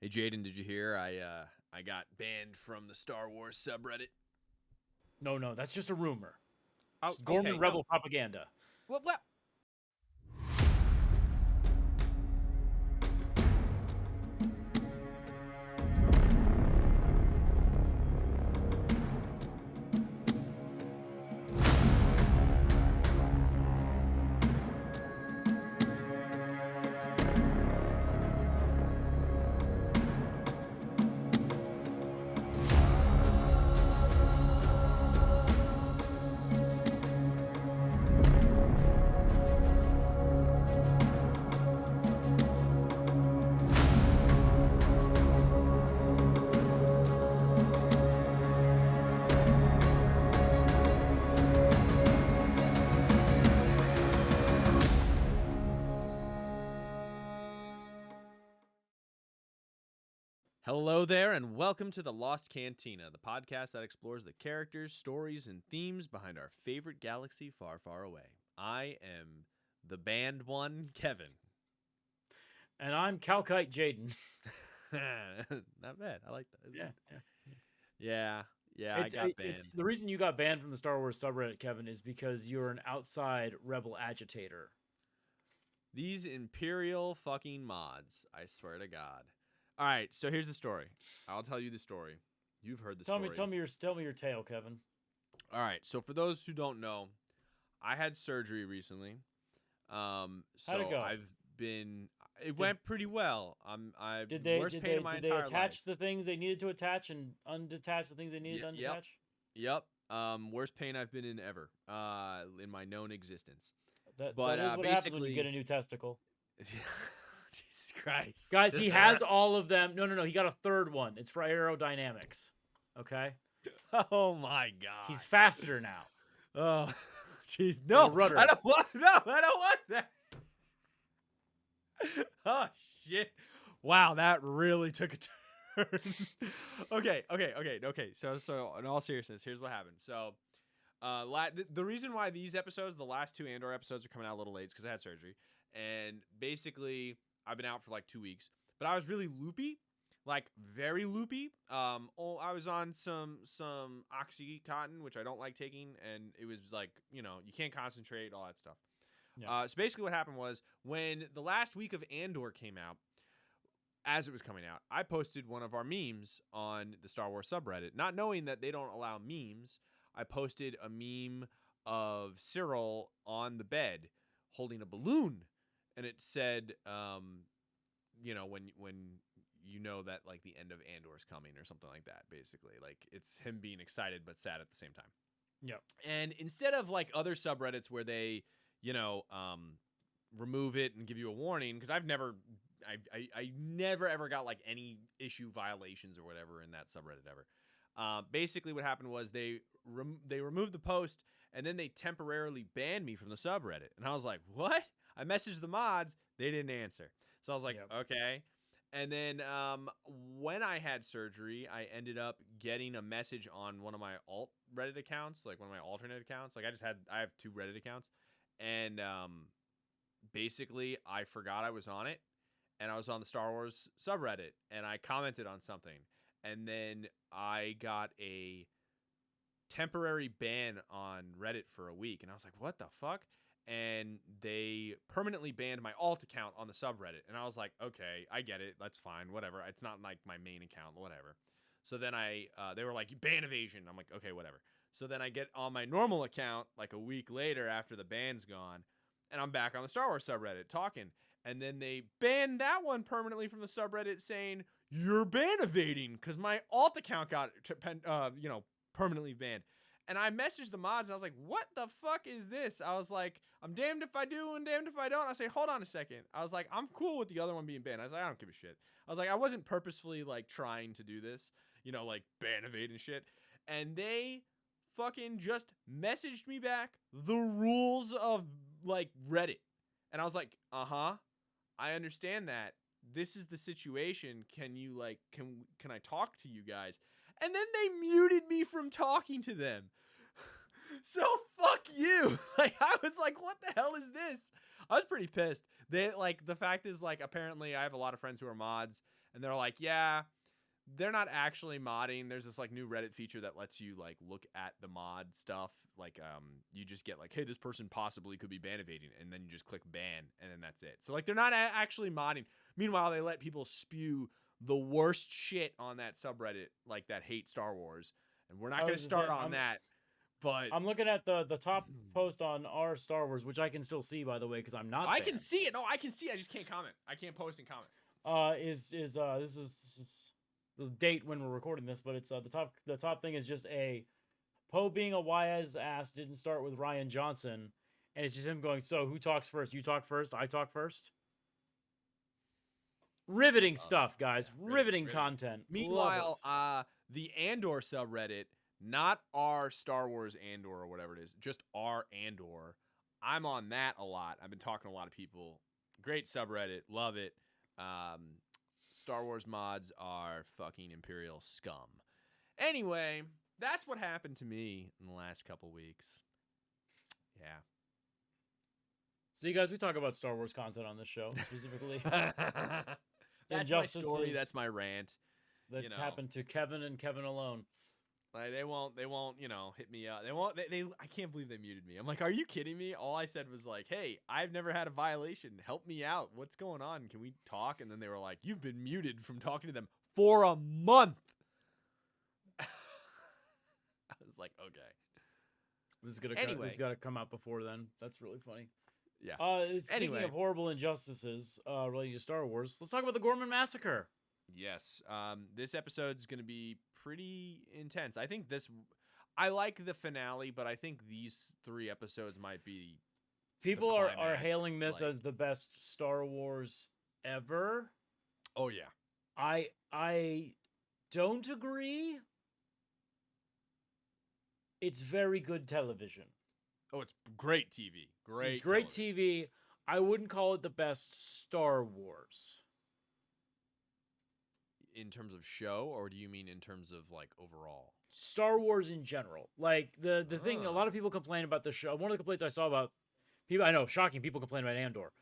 Hey Jaden, did you hear I got banned from the Star Wars subreddit? No, that's just a rumor. Oh, It's okay. Ghorman rebel propaganda. What? Hello there, and welcome to the Lost Cantina, the podcast that explores the characters, stories, and themes behind our favorite galaxy far, far away. I am the banned one, Kevin. And I'm Calkite Jaden. Not bad. I like that. Yeah. Yeah, I got banned. The reason you got banned from the Star Wars subreddit, Kevin, is because you're an outside rebel agitator. These Imperial fucking mods, I swear to God. All right, so here's the story. I'll tell you the story. You've heard the story. Tell me your tale, Kevin. All right, so for those who don't know, I had surgery recently. How'd it go? It went pretty well. Did they worst pain of my did they entire attach life. the things they needed to attach and undetach the things they needed to undetach? Yep. Worst pain I've been in ever. In my known existence. That is what happens when you get a new testicle. Jesus Christ. Guys, he has all of them. No. He got a third one. It's for aerodynamics. Okay? Oh my God. He's faster now. Oh, jeez. No, rudder. I don't want that. Oh, shit. Wow, that really took a turn. Okay. So in all seriousness, here's what happened. So, the reason why these episodes, the last two Andor episodes, are coming out a little late is because I had surgery. And basically, I've been out for like 2 weeks. But I was really loopy. Like, very loopy. I was on some Oxycontin, which I don't like taking. And it was like, you can't concentrate, all that stuff. Yeah. So basically what happened was when the last week of Andor came out, as it was coming out, I posted one of our memes on the Star Wars subreddit. Not knowing that they don't allow memes, I posted a meme of Cyril on the bed holding a balloon. And it said, when you know that like the end of Andor is coming or something like that, basically. Like it's him being excited but sad at the same time. Yep. And instead of like other subreddits where they remove it and give you a warning, because I never ever got like any issue violations or whatever in that subreddit ever. Basically what happened was they removed the post and then they temporarily banned me from the subreddit. And I was like, what? I messaged the mods, they didn't answer. So I was like, okay. And then when I had surgery, I ended up getting a message on one of my alt Reddit accounts, like one of my alternate accounts. Like I have 2 Reddit accounts. And basically, I forgot I was on it, and I was on the Star Wars subreddit, and I commented on something, and then I got a temporary ban on Reddit for a week, and I was like, what the fuck? And they permanently banned my alt account on the subreddit, and I was like, okay, I get it, that's fine, whatever. It's not like my main account, whatever. So then they were like, ban evasion. I'm like, okay, whatever. So then I get on my normal account like a week later after the ban's gone, and I'm back on the Star Wars subreddit talking. And then they banned that one permanently from the subreddit saying, you're ban evading, because my alt account got permanently banned. And I messaged the mods, and I was like, what the fuck is this? I was like, I'm damned if I do and damned if I don't. I say, hold on a second. I was like, I'm cool with the other one being banned. I was like, I don't give a shit. I was like, I wasn't purposefully like trying to do this, like ban evade and shit. And they fucking just messaged me back the rules of like Reddit. And I was like, I understand that. This is the situation. Can you like, can I talk to you guys? And then they muted me from talking to them. So fuck you. Like I was like, what the hell is this? I was pretty pissed. The fact is like apparently I have a lot of friends who are mods and they're like, yeah, they're not actually modding. There's this like new Reddit feature that lets you like look at the mod stuff. Like you just get like, hey, this person possibly could be ban evading, and then you just click ban, and then that's it. So like they're not actually modding. Meanwhile, they let people spew the worst shit on that subreddit, like that hate Star Wars. And we're not going to start on that. But I'm looking at the top post on our Star Wars, which I can still see, by the way, because I'm not. I can see it. No, I can see it. I just can't comment. I can't post and comment. This is the date when we're recording this, but it's the top thing is just a Poe being a wise ass didn't start with Ryan Johnson, and it's just him going, so who talks first? You talk first, I talk first. Riveting stuff, guys. Riveting content. Meanwhile, the Andor subreddit, not our Star Wars Andor or whatever it is, just our Andor. I'm on that a lot. I've been talking to a lot of people. Great subreddit. Love it. Star Wars mods are fucking Imperial scum. Anyway, that's what happened to me in the last couple weeks. Yeah. So you guys, we talk about Star Wars content on this show, specifically. That's my story. That's my rant. That happened to Kevin and Kevin alone. Like they won't, hit me up. They won't. They. I can't believe they muted me. I'm like, are you kidding me? All I said was like, hey, I've never had a violation. Help me out. What's going on? Can we talk? And then they were like, you've been muted from talking to them for a month. I was like, okay. This is gonna come out before then. That's really funny. Yeah. Speaking of horrible injustices related to Star Wars, let's talk about the Ghorman massacre. Yes. This episode's going to be pretty intense. I think I like the finale, but I think these 3 episodes might be. People are hailing this as the best Star Wars ever. Oh yeah. I don't agree. It's very good television. Oh, it's great TV. It's great TV. I wouldn't call it the best Star Wars. In terms of show, or do you mean in terms of like overall? Star Wars in general. Like the thing, a lot of people complain about the show. One of the complaints I saw about people, I know, shocking, people complain about Andor.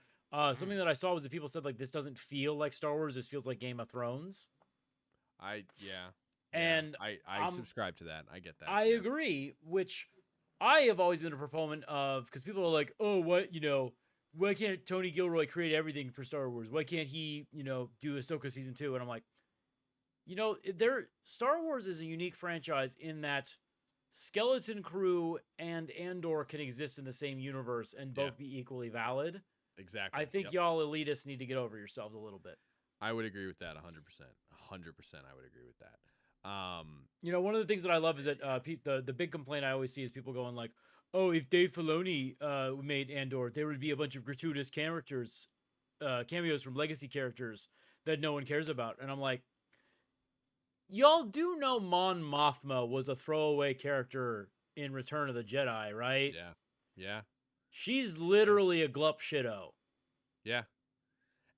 Something that I saw was that people said like this doesn't feel like Star Wars. This feels like Game of Thrones. And I subscribe to that. I get that. I agree, which I have always been a proponent of, because people are like, oh, why can't Tony Gilroy create everything for Star Wars? Why can't he, do Ahsoka season 2? And I'm like, Star Wars is a unique franchise in that Skeleton Crew and Andor can exist in the same universe and both be equally valid. Exactly. I think y'all elitists need to get over yourselves a little bit. I would agree with that 100%. 100% I would agree with that. One of the things that I love is that the big complaint I always see is people going like, oh, if Dave Filoni made Andor, there would be a bunch of gratuitous cameos from legacy characters that no one cares about. And I'm like, y'all do know Mon Mothma was a throwaway character in Return of the Jedi, right? Yeah. She's literally a glup shitto. Yeah.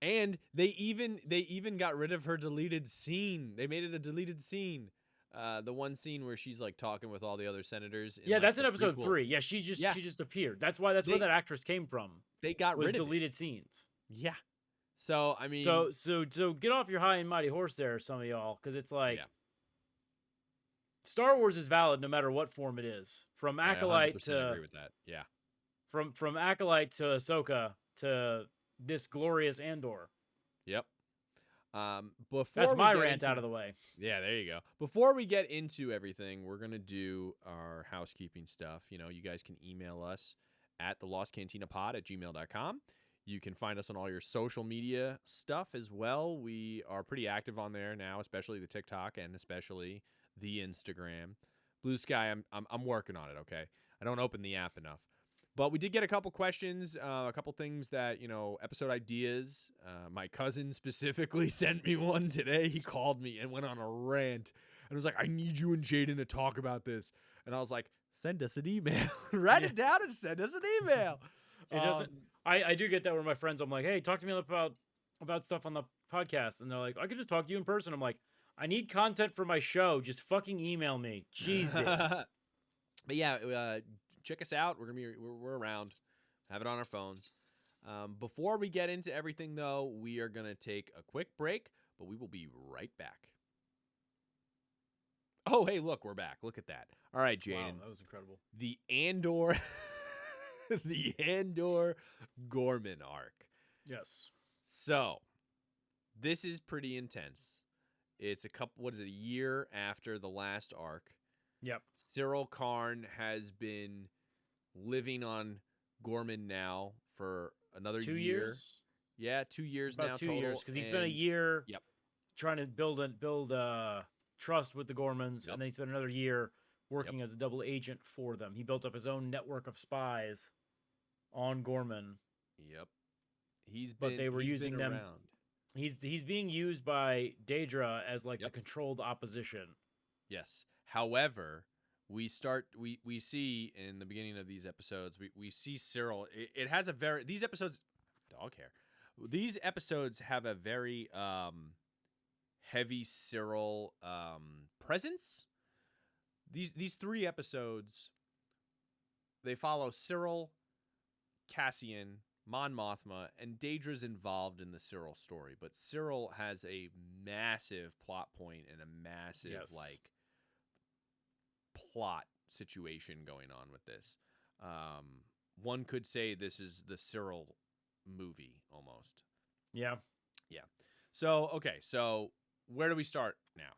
And they even got rid of her deleted scene. They made it a deleted scene. The one scene where she's like talking with all the other senators. That's in episode 3. Yeah, she just appeared. That's where that actress came from. They got rid of deleted scenes. Yeah. So I mean, so get off your high and mighty horse there, some of y'all, because it's like Star Wars is valid no matter what form it is. From Acolyte to agree with that. Yeah. From Acolyte to Ahsoka to this glorious Andor. Yep. That's my rant out of the way. Yeah, there you go. Before we get into everything, we're gonna do our housekeeping stuff. You guys can email us at thelostcantinapod@gmail.com. You can find us on all your social media stuff as well. We are pretty active on there now, especially the TikTok and especially the Instagram. Bluesky, I'm working on it. Okay, I don't open the app enough. But we did get a couple questions, a couple things that, episode ideas. My cousin specifically sent me one today. He called me and went on a rant. And was like, I need you and Jaden to talk about this. And I was like, send us an email. Write it down and send us an email. It doesn't. I do get that where my friends, I'm like, hey, talk to me about stuff on the podcast. And they're like, I could just talk to you in person. I'm like, I need content for my show. Just fucking email me. Jesus. But yeah, check us out. We're around. Have it on our phones. Before we get into everything, though, we are gonna take a quick break. but we will be right back. Oh, hey, look, we're back. Look at that. All right, Jaden. Wow, that was incredible. The Andor, the Andor Ghorman arc. Yes. So, this is pretty intense. It's a year after the last arc. Yep. Cyril Karn has been living on Ghorman now for another 2 year. years? Yeah, 2 years About now 2 total. years, because he spent a year Yep. trying to build trust with the Ghormans, Yep. and then he spent another year working as a double agent for them. He built up his own network of spies on Ghorman. Yep. But they were using them. Around. He's being used by Daedra as like Yep. the controlled opposition. Yes. However, we see in the beginning of these episodes, we see Cyril. It has a very these episodes dog hair. These episodes have a very heavy Cyril presence. These 3 episodes, they follow Cyril, Cassian, Mon Mothma, and Daedra's involved in the Cyril story, but Cyril has a massive plot point and a massive plot situation going on with this. One could say this is the Cyril movie almost. Yeah. Yeah. So, okay. So where do we start now?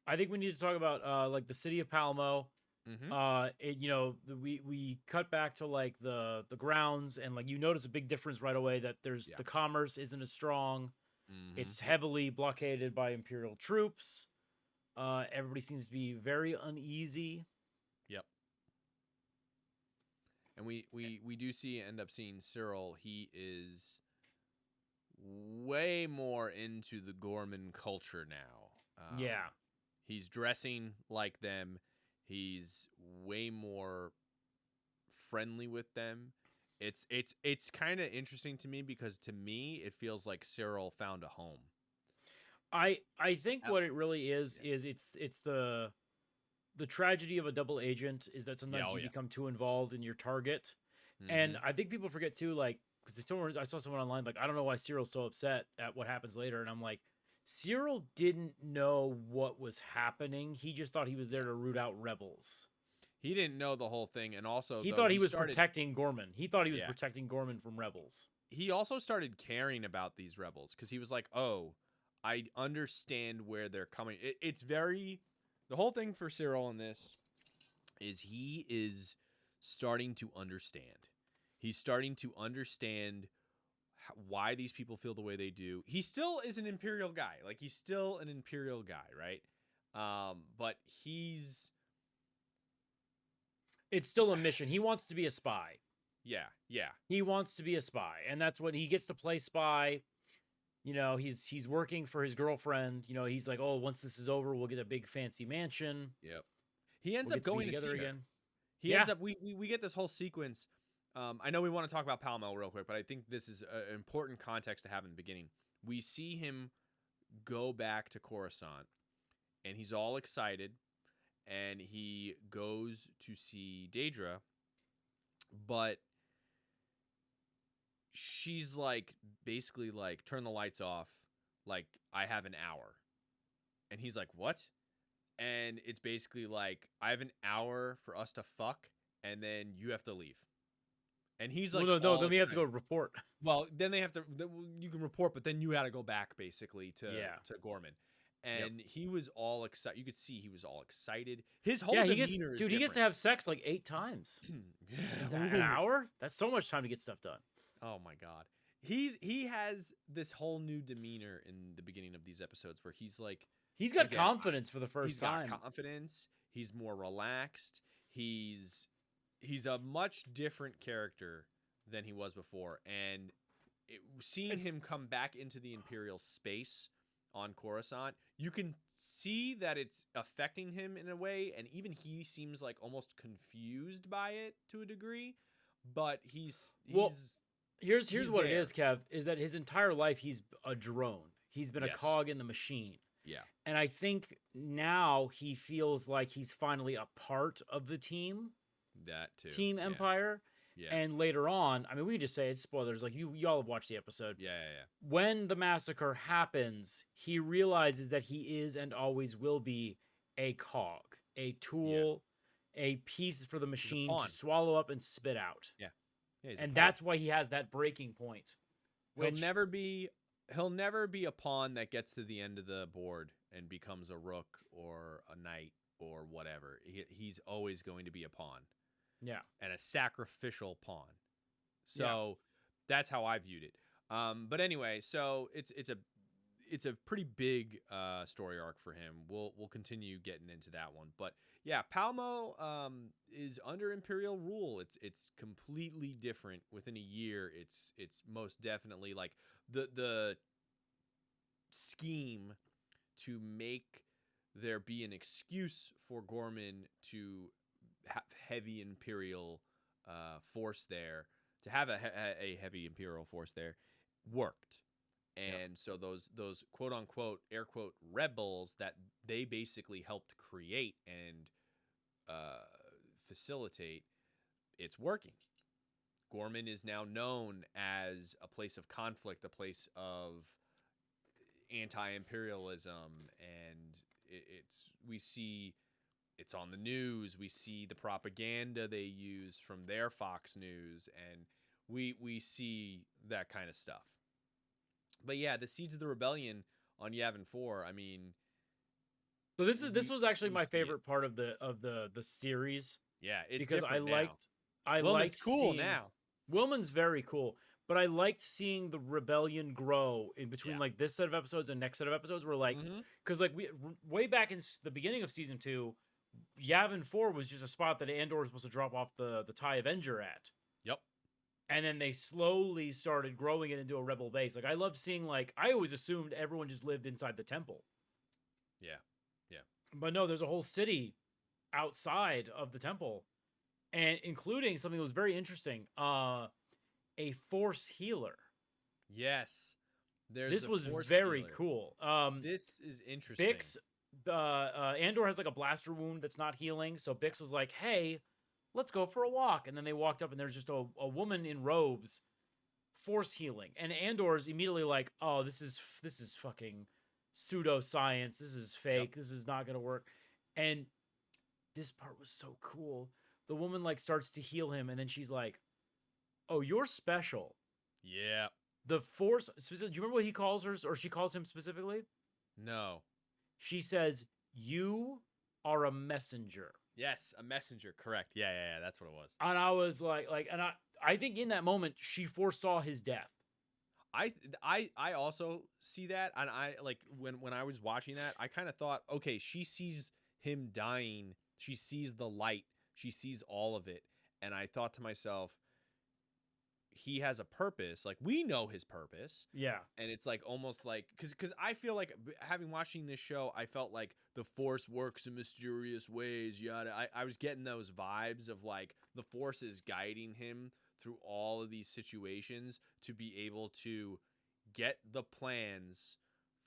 I think we need to talk about like the city of Palmo. Mm-hmm. We cut back to like the grounds, and like you notice a big difference right away that there's the commerce isn't as strong. Mm-hmm. It's heavily blockaded by Imperial troops. Everybody seems to be very uneasy. Yep. And we do end up seeing Cyril. He is way more into the Ghorman culture now. Yeah. He's dressing like them. He's way more friendly with them. It's kind of interesting to me because to me it feels like Cyril found a home. I think what it really is it's the tragedy of a double agent is that sometimes you become too involved in your target. Mm-hmm. And I think people forget too, like, because I saw someone online like, I don't know why Cyril's so upset at what happens later, and I'm like, Cyril didn't know what was happening. He just thought he was there to root out rebels. He didn't know the whole thing, and also he thought he was protecting Ghorman. He thought he was protecting Ghorman from rebels. He also started caring about these rebels because he was like, "Oh, I understand where they're coming." It's very the whole thing for Cyril in this is he is starting to understand. He's starting to understand why these people feel the way they do. He still is an Imperial guy. Like, he's still an Imperial guy, right? But it's still a mission. He wants to be a spy. Yeah. He wants to be a spy, and that's what he gets to play spy. You know, he's working for his girlfriend. You know, he's like, oh, once this is over, we'll get a big fancy mansion. Yep. He ends up going together again. He ends up. We get this whole sequence. I know we want to talk about Palmo real quick, but I think this is an important context to have in the beginning. We see him go back to Coruscant, and he's all excited, and he goes to see Daedra, but she's like, basically like, turn the lights off, like, I have an hour. And he's like, what? And it's basically like, I have an hour for us to fuck, and then you have to leave. And he's like, no, then we have to go report. Well, then they have to, you can report, but then you got to go back basically to Ghorman. And he was all excited. You could see he was all excited. His whole demeanor is different. He gets to have sex like 8 times. An hour? That's so much time to get stuff done. Oh my God. He has this whole new demeanor in the beginning of these episodes where he's like, he's got confidence for the first time. He's got confidence. He's more relaxed. He's a much different character than he was before. And seeing him come back into the Imperial space on Coruscant, you can see that it's affecting him in a way. And even he seems like almost confused by it to a degree. But here's what it is, Kev, is that his entire life he's a drone. He's been a cog in the machine. Yeah. And I think now he feels like he's finally a part of the team. That too. Team Empire. Yeah. And later on, I mean, we can just say it's spoilers. Like y'all have watched the episode. Yeah. When the massacre happens, he realizes that he is and always will be a cog, a tool, a piece for the machine to swallow up and spit out. Yeah. And that's why he has that breaking point. He'll never be a pawn that gets to the end of the board and becomes a rook or a knight or whatever. He's always going to be a pawn. Yeah. And a sacrificial pawn. So that's how I viewed it. But anyway, so it's a pretty big story arc for him. We'll continue getting into that one. But yeah, Palmo is under Imperial rule. It's completely different. Within a year, it's most definitely like the scheme to make there be an excuse for Ghorman to have heavy Imperial force there, to have a heavy Imperial force there, worked. And so those quote unquote air quote rebels that they basically helped create and facilitate, it's working. Ghorman is now known as a place of conflict, a place of anti-imperialism, and we see it's on the news. We see the propaganda they use from their Fox News, and we see that kind of stuff. But yeah, the Seeds of the Rebellion on Yavin 4, I mean, so this was actually my favorite part of the series. Yeah, it's because I liked Wilman's cool seeing, now. Wilman's very cool, but I liked seeing the rebellion grow in between like this set of episodes and next set of episodes. Where like, because like we way back in the beginning of season 2, Yavin 4 was just a spot that Andor was supposed to drop off the TIE Avenger at. Yep. And then they slowly started growing it into a rebel base. Like I love seeing, like, I always assumed everyone just lived inside the temple. Yeah. But no, there's a whole city outside of the temple, and including something that was very interesting, a force healer. Yes. This was very cool. This is interesting. Bix, Andor has like a blaster wound that's not healing, so Bix was like, hey, let's go for a walk. And then they walked up, and there's just a woman in robes force healing. And Andor's immediately like, oh, this is fucking pseudoscience. This is fake. Yep. This is not going to work. And this part was so cool. The woman like starts to heal him, and then she's like, oh, you're special. Yeah. The force, do you remember what he calls her, or she calls him specifically? No. She says, you are a messenger. Yes, a messenger. Correct. Yeah. That's what it was. And I was like, and I think in that moment she foresaw his death. I also see that, and I like when I was watching that, I kind of thought, okay, she sees him dying, she sees the light, she sees all of it, and I thought to myself, he has a purpose. Like, we know his purpose. Yeah. And it's like almost like because I feel like having watching this show, I felt like the Force works in mysterious ways. Yada. I was getting those vibes of like the Force is guiding him through all of these situations to be able to get the plans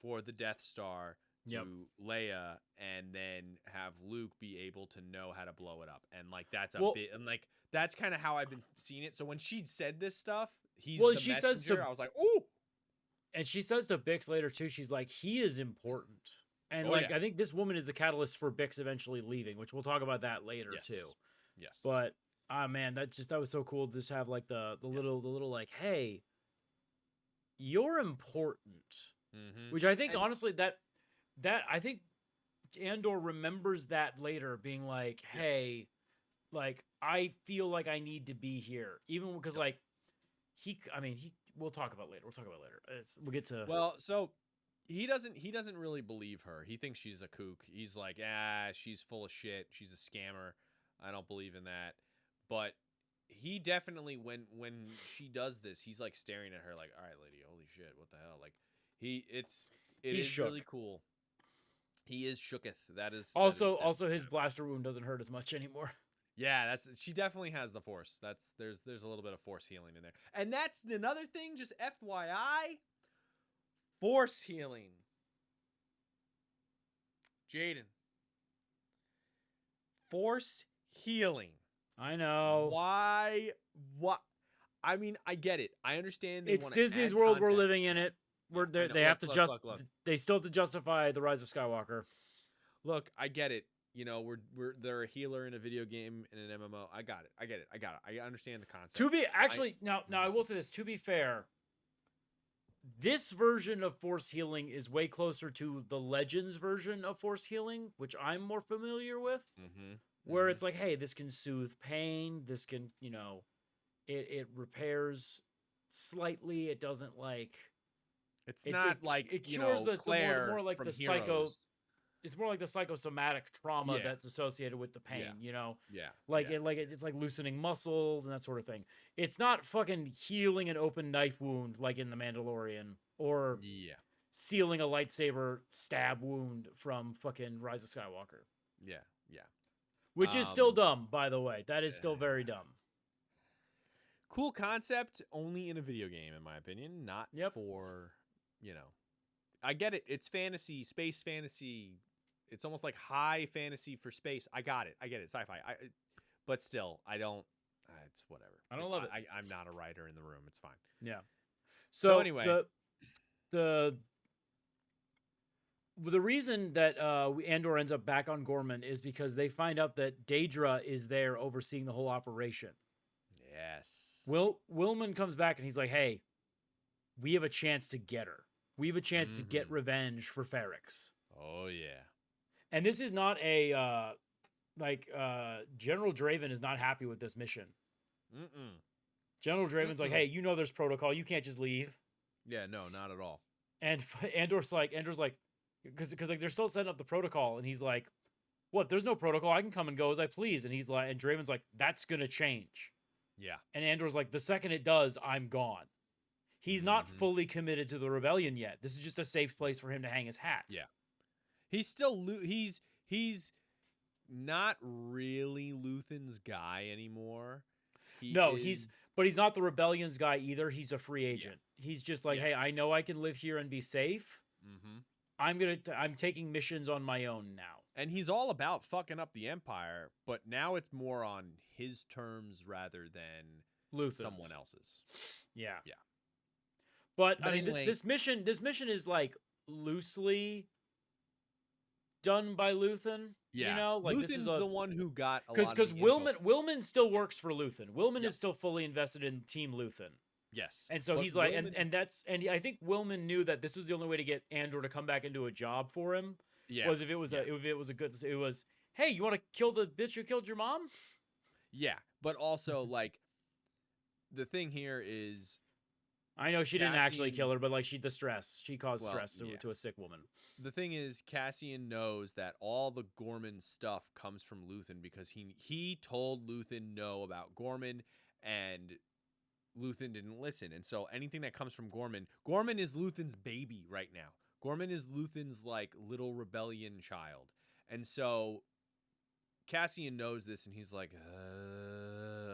for the Death Star to Leia, and then have Luke be able to know how to blow it up. And like that's bit, and like that's kind of how I've been seeing it. So when she said this stuff, she messenger, says I was like, ooh. And she says to Bix later too, she's like, he is important. And I think this woman is the catalyst for Bix eventually leaving, which we'll talk about that later too. Yes. But man, that was so cool to just have like the little like, hey, you're important. Which I think honestly that I think Andor remembers that later, being like, hey, like I feel like I need to be here, even because like we'll talk about later. We'll get to so he doesn't really believe her. He thinks she's a kook. He's like, she's full of shit. She's a scammer. I don't believe in that. But he definitely, when she does this, he's like staring at her like, all right, lady, holy shit, what the hell? Like it is shook. really cool. He is shooketh. That is also his blaster wound doesn't hurt as much anymore. Yeah, she definitely has the Force. There's a little bit of Force healing in there. And that's another thing, just FYI, Force healing. Jaden. Force healing. I know. Why? What? I mean, I get it. I understand they It's want to Disney's add world. We're content. living in it. Yeah, I know. They have to Look. They still have to justify the rise of Skywalker. Look, I get it. You know, they're a healer in a video game in an MMO. I got it. I understand the concept. To be actually now I will say this. To be fair, this version of Force healing is way closer to the Legends version of Force healing, which I'm more familiar with. Where it's like, hey, this can soothe pain. This can, it repairs slightly. It doesn't like. It's not like it cures Claire more like from the Heroes. It's more like the psychosomatic trauma that's associated with the pain. It's like loosening muscles and that sort of thing. It's not fucking healing an open knife wound like in The Mandalorian or sealing a lightsaber stab wound from fucking Rise of Skywalker. Yeah. Which is still dumb, by the way. That is still very dumb. Cool concept, only in a video game, in my opinion. Not for, I get it. It's fantasy, space fantasy. It's almost like high fantasy for space. I got it. I get it. Sci-fi. But still, I don't. It's whatever. I don't love it. I'm not a writer in the room. It's fine. Yeah. So anyway, the reason that Andor ends up back on Ghorman is because they find out that Daedra is there overseeing the whole operation. Yes. Willman comes back and he's like, "Hey, we have a chance to get her. We have a chance to get revenge for Ferrix." Oh yeah. And this is not a General Draven is not happy with this mission. General Draven's like, "Hey, there's protocol. You can't just leave." Yeah, no, not at all. And Andor's like, because like they're still setting up the protocol, and he's like, "What? There's no protocol. I can come and go as I please." And he's like, and Draven's like, "That's gonna change." Yeah. And Andor's like, "The second it does, I'm gone." He's not fully committed to the rebellion yet. This is just a safe place for him to hang his hat. Yeah. He's still he's not really Luthen's guy anymore. But he's not the rebellion's guy either. He's a free agent. Yeah. He's just like, "Hey, I know I can live here and be safe. I'm taking missions on my own now." And he's all about fucking up the Empire, but now it's more on his terms rather than Luthen's. Someone else's. Yeah. Yeah. But I mean, anyway, this mission is like loosely done by Luthen. Yeah, like Luthen's this is the one who got a lot of because Willman still works for Luthen. Willman is still fully invested in Team Luthen. Yes, and so he's like, and I think Willman knew that this was the only way to get Andor to come back into a job for him. Yeah, was if it was hey, you want to kill the bitch who killed your mom? Yeah, but also like the thing here is, I know she didn't actually kill her, but like she caused stress to a sick woman. The thing is, Cassian knows that all the Ghorman stuff comes from Luthen because he told Luthen no about Ghorman, and Luthen didn't listen. And so anything that comes from Ghorman is Luthen's baby right now. Ghorman is Luthen's like little rebellion child. And so Cassian knows this, and he's like,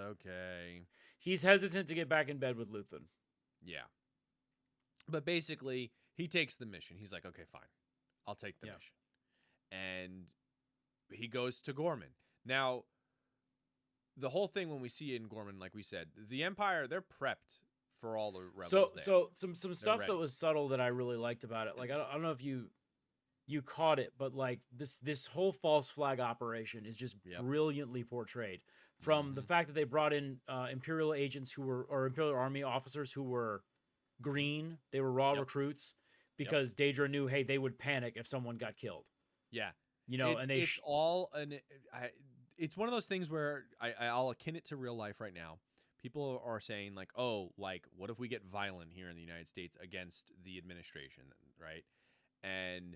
okay. He's hesitant to get back in bed with Luthen. Yeah. But basically, he takes the mission. He's like, okay, fine. I'll take the mission. And he goes to Ghorman. Now, the whole thing when we see it in Ghorman, like we said, the Empire, they're prepped for all the rebels there. So some stuff that was subtle that I really liked about it. Like, I don't know if you caught it, but like this whole false flag operation is just brilliantly portrayed. From the fact that they brought in Imperial agents or Imperial Army officers who were green, they were raw recruits, because Daedra knew, hey, they would panic if someone got killed. Yeah, it's one of those things where I'll akin it to real life right now. People are saying like, oh, like what if we get violent here in the United States against the administration, right? And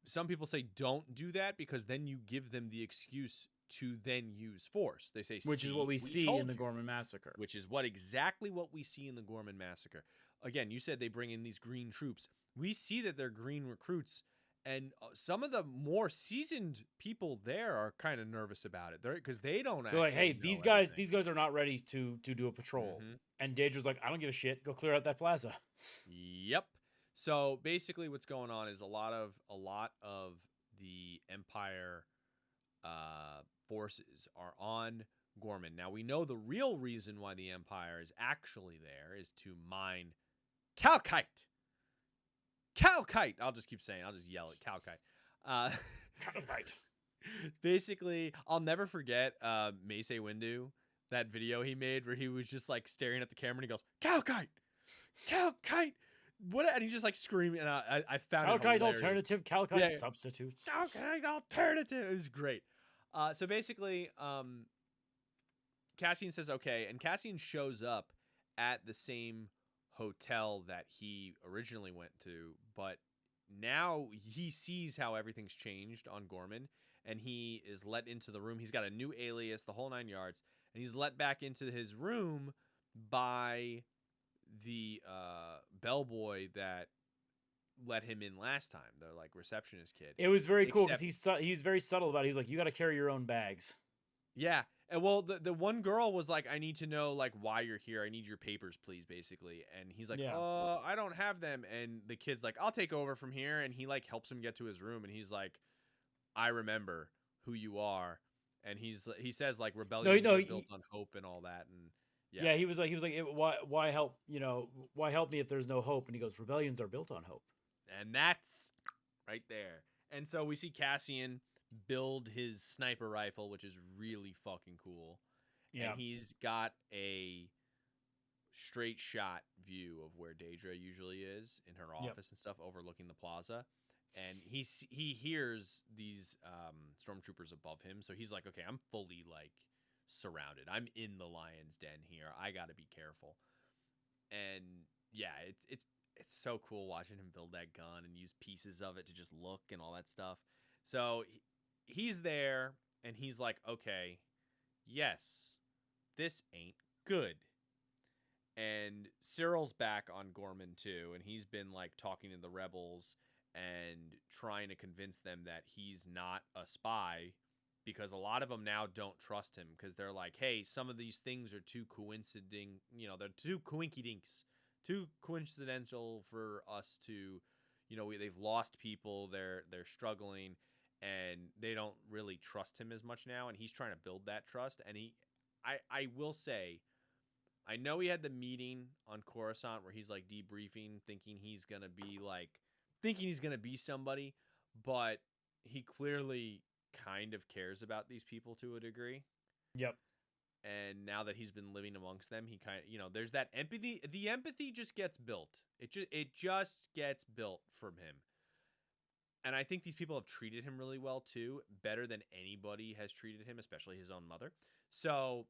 some people say don't do that because then you give them the excuse to then use force. They say, which is what we see in the Ghorman massacre. Which is exactly what we see in the Ghorman massacre. Again, you said they bring in these green troops. We see that they're green recruits, and some of the more seasoned people there are kind of nervous about it. Because they're like, hey, these guys are not ready to do a patrol. And Daedra's like, I don't give a shit. Go clear out that plaza. Yep. So basically, what's going on is a lot of the Empire forces are on Ghorman. Now, we know the real reason why the Empire is actually there is to mine Calcite. Calcite! I'll just keep saying, I'll just yell it, Calcite. Calcite. Basically, I'll never forget Mace Windu, that video he made where he was just like staring at the camera and he goes, Calcite! Calcite! What? And he just like screaming, and I found Calcite it hilarious. alternative, Calcite substitutes. Calcite alternative. It was great. So basically, Cassian says okay, and Cassian shows up at the same hotel that he originally went to, but now he sees how everything's changed on Ghorman, and he is let into the room. He's got a new alias, the whole 9 yards, and he's let back into his room by the bellboy that let him in last time, the like receptionist kid. It was very cool because he's very subtle about it. He's like, you got to carry your own bags. Yeah. And well, the one girl was like, I need to know like why you're here. I need your papers, please, basically. And he's like, I don't have them. And the kid's like, I'll take over from here. And he like helps him get to his room. And he's like, I remember who you are. And he says like rebellion is built on hope and all that. And yeah, he was like, why help? Why help me if there's no hope? And he goes, rebellions are built on hope. And that's right there. And so we see Cassian build his sniper rifle, which is really fucking cool. Yeah. And he's got a straight shot view of where Daedra usually is in her office and stuff, overlooking the plaza. And he hears these stormtroopers above him. So he's like, okay, I'm fully like surrounded. I'm in the lion's den here. I got to be careful. And yeah, it's so cool watching him build that gun and use pieces of it to just look and all that stuff. So he's there and he's like, okay, yes, this ain't good. And Cyril's back on Ghorman too, and he's been like talking to the rebels and trying to convince them that he's not a spy, because a lot of them now don't trust him because they're like, hey, some of these things are too coinciding, they're too coinkydinks, too coincidental for us to, they've lost people, they're struggling, and they don't really trust him as much now, and he's trying to build that trust. And I will say, I know he had the meeting on Coruscant where he's like debriefing, thinking he's gonna be somebody, but he clearly kind of cares about these people to a degree. Yep. And now that he's been living amongst them, he kind of, there's that empathy. The empathy just gets built. It just gets built from him. And I think these people have treated him really well too, better than anybody has treated him, especially his own mother. So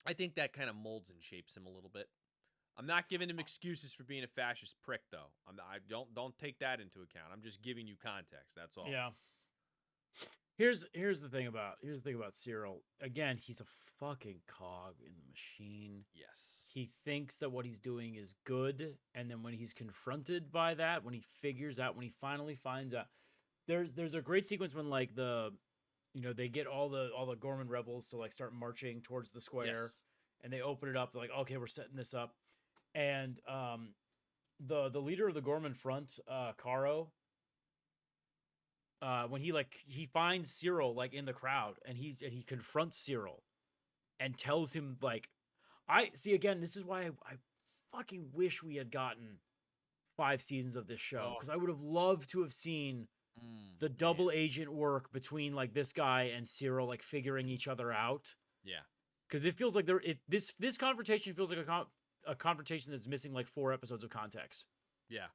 I think that kind of molds and shapes him a little bit. I'm not giving him excuses for being a fascist prick, though. I don't take that into account. I'm just giving you context. That's all. Yeah. Here's the thing about Cyril. Again, he's a fucking cog in the machine. Yes. He thinks that what he's doing is good, and then when he's confronted by that, when he finally finds out, there's a great sequence when like they get all the Ghorman rebels to like start marching towards the square, and they open it up. They're like, okay, we're setting this up, and the leader of the Ghorman front, Caro, when he finds Cyril like in the crowd, and he confronts Cyril, and tells him like, I see again. This is why I fucking wish we had gotten 5 seasons of this show, because I would have loved to have seen the double agent work between like this guy and Cyril, like figuring each other out. Yeah, because it feels like this confrontation feels like a confrontation that's missing like 4 episodes of context. Yeah.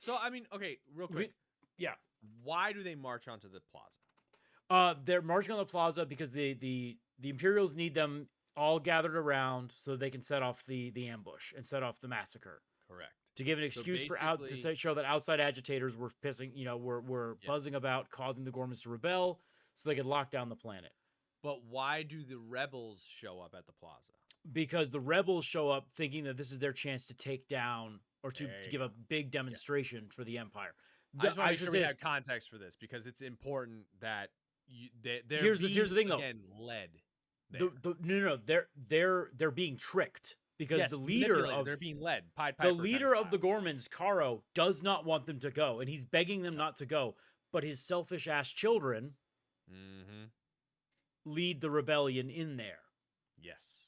So I mean, okay, real quick. Yeah. Why do they march onto the plaza? They're marching on the plaza because the Imperials need them all gathered around so they can set off the ambush and set off the massacre. Correct. To give an excuse to show that outside agitators were pissing, were buzzing about, causing the Ghormans to rebel, so they could lock down the planet. But why do the rebels show up at the plaza? Because the rebels show up thinking that this is their chance to take down or to give a big demonstration for the Empire. I just want to make sure we have context for this, because it's important that here's the thing though. Led. No, they're being tricked because the leader of they're being led. The leader of the Ghormans, Caro, does not want them to go, and he's begging them not to go. But his selfish ass children Mm-hmm. lead the rebellion in there. Yes.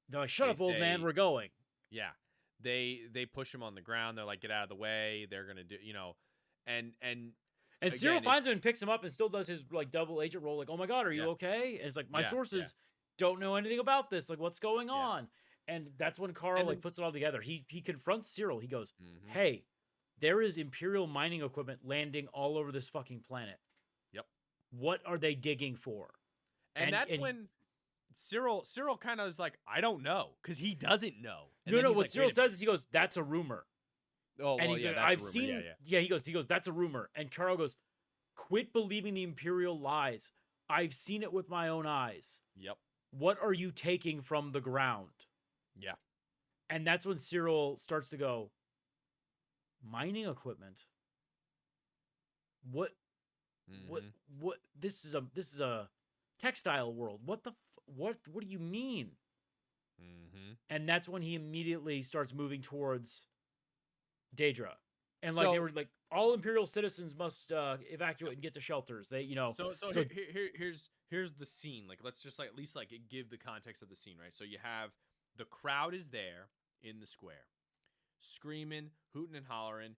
They're like, "Shut They up, old man, say, we're going." yeah. They push him on the ground. They're like, get out of the way. They're gonna do, and And Cyril again, it's finds him and picks him up and still does his like double agent role. Like, "Oh my god, are yeah, you okay?" And it's like, "My yeah, yeah. sources don't know anything about this. Like, what's going Yeah. on?" And that's when Carl And like then, puts it all together. He confronts Cyril. He goes, mm-hmm. "Hey, there is Imperial mining equipment landing all over this fucking planet. Yep. What are they digging for?" And that's he, when Cyril kind of is like, I don't know, because he doesn't know. And no, then no. he's What like, wait Cyril a says minute. is he goes, "That's a rumor." Oh, And well, he's yeah, like, that's a "I've rumor. seen." Yeah, yeah. Yeah, he goes, "That's a rumor." And Carl goes, "Quit believing the Imperial lies. I've seen it with my own eyes. Yep. What are you taking from the ground?" Yeah. And that's when Cyril starts to go, "Mining equipment? What? What? Mm-hmm. What? This is a textile world. What the? What do you mean?" Mm-hmm. And that's when he immediately starts moving towards Daedra. And like they So, were like, all Imperial citizens must evacuate and get to shelters. They, so here's the scene. Like, let's just like at least like give the context of the scene, right? So you have the crowd is there in the square, screaming, hooting and hollering.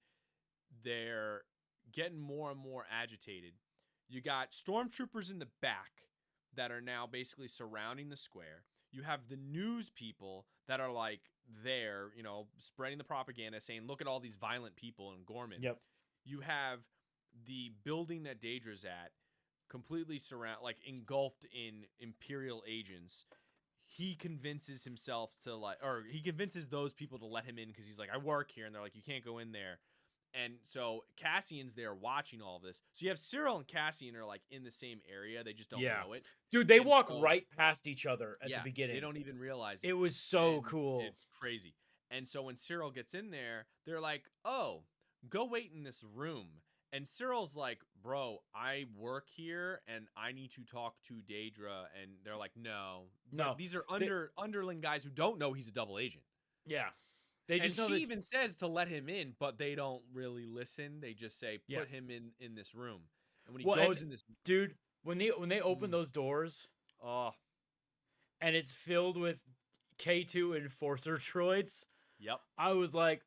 They're getting more and more agitated. You got stormtroopers in the back that are now basically surrounding the square. You have the news people that are like there, spreading the propaganda, saying, "Look at all these violent people in Ghorman." Yep. You have the building that Daedra's at completely like engulfed in Imperial agents. He convinces himself to he convinces those people to let him in because he's like, "I work here," and they're like, "You can't go in there." And so Cassian's there watching all this. So you have Cyril and Cassian are like in the same area. They just don't Yeah. know it. Dude, they And walk so, right past each other at the yeah, they beginning. don't even realize it. It was so And cool. it's crazy. And so when Cyril gets in there, they're like, "Oh, go wait in this room." And Cyril's like, "Bro, I work here and I need to talk to Daedra." And they're like, "No. No. These are They- underling guys who don't know he's a double agent." yeah. They And just know she that. even says to let him in, but they don't really listen. They just say, Yeah. "Put him in this room." And when he Well, goes and in this, dude, when they open Mm. those doors oh, and it's filled with K2 enforcer droids, yep. I was like,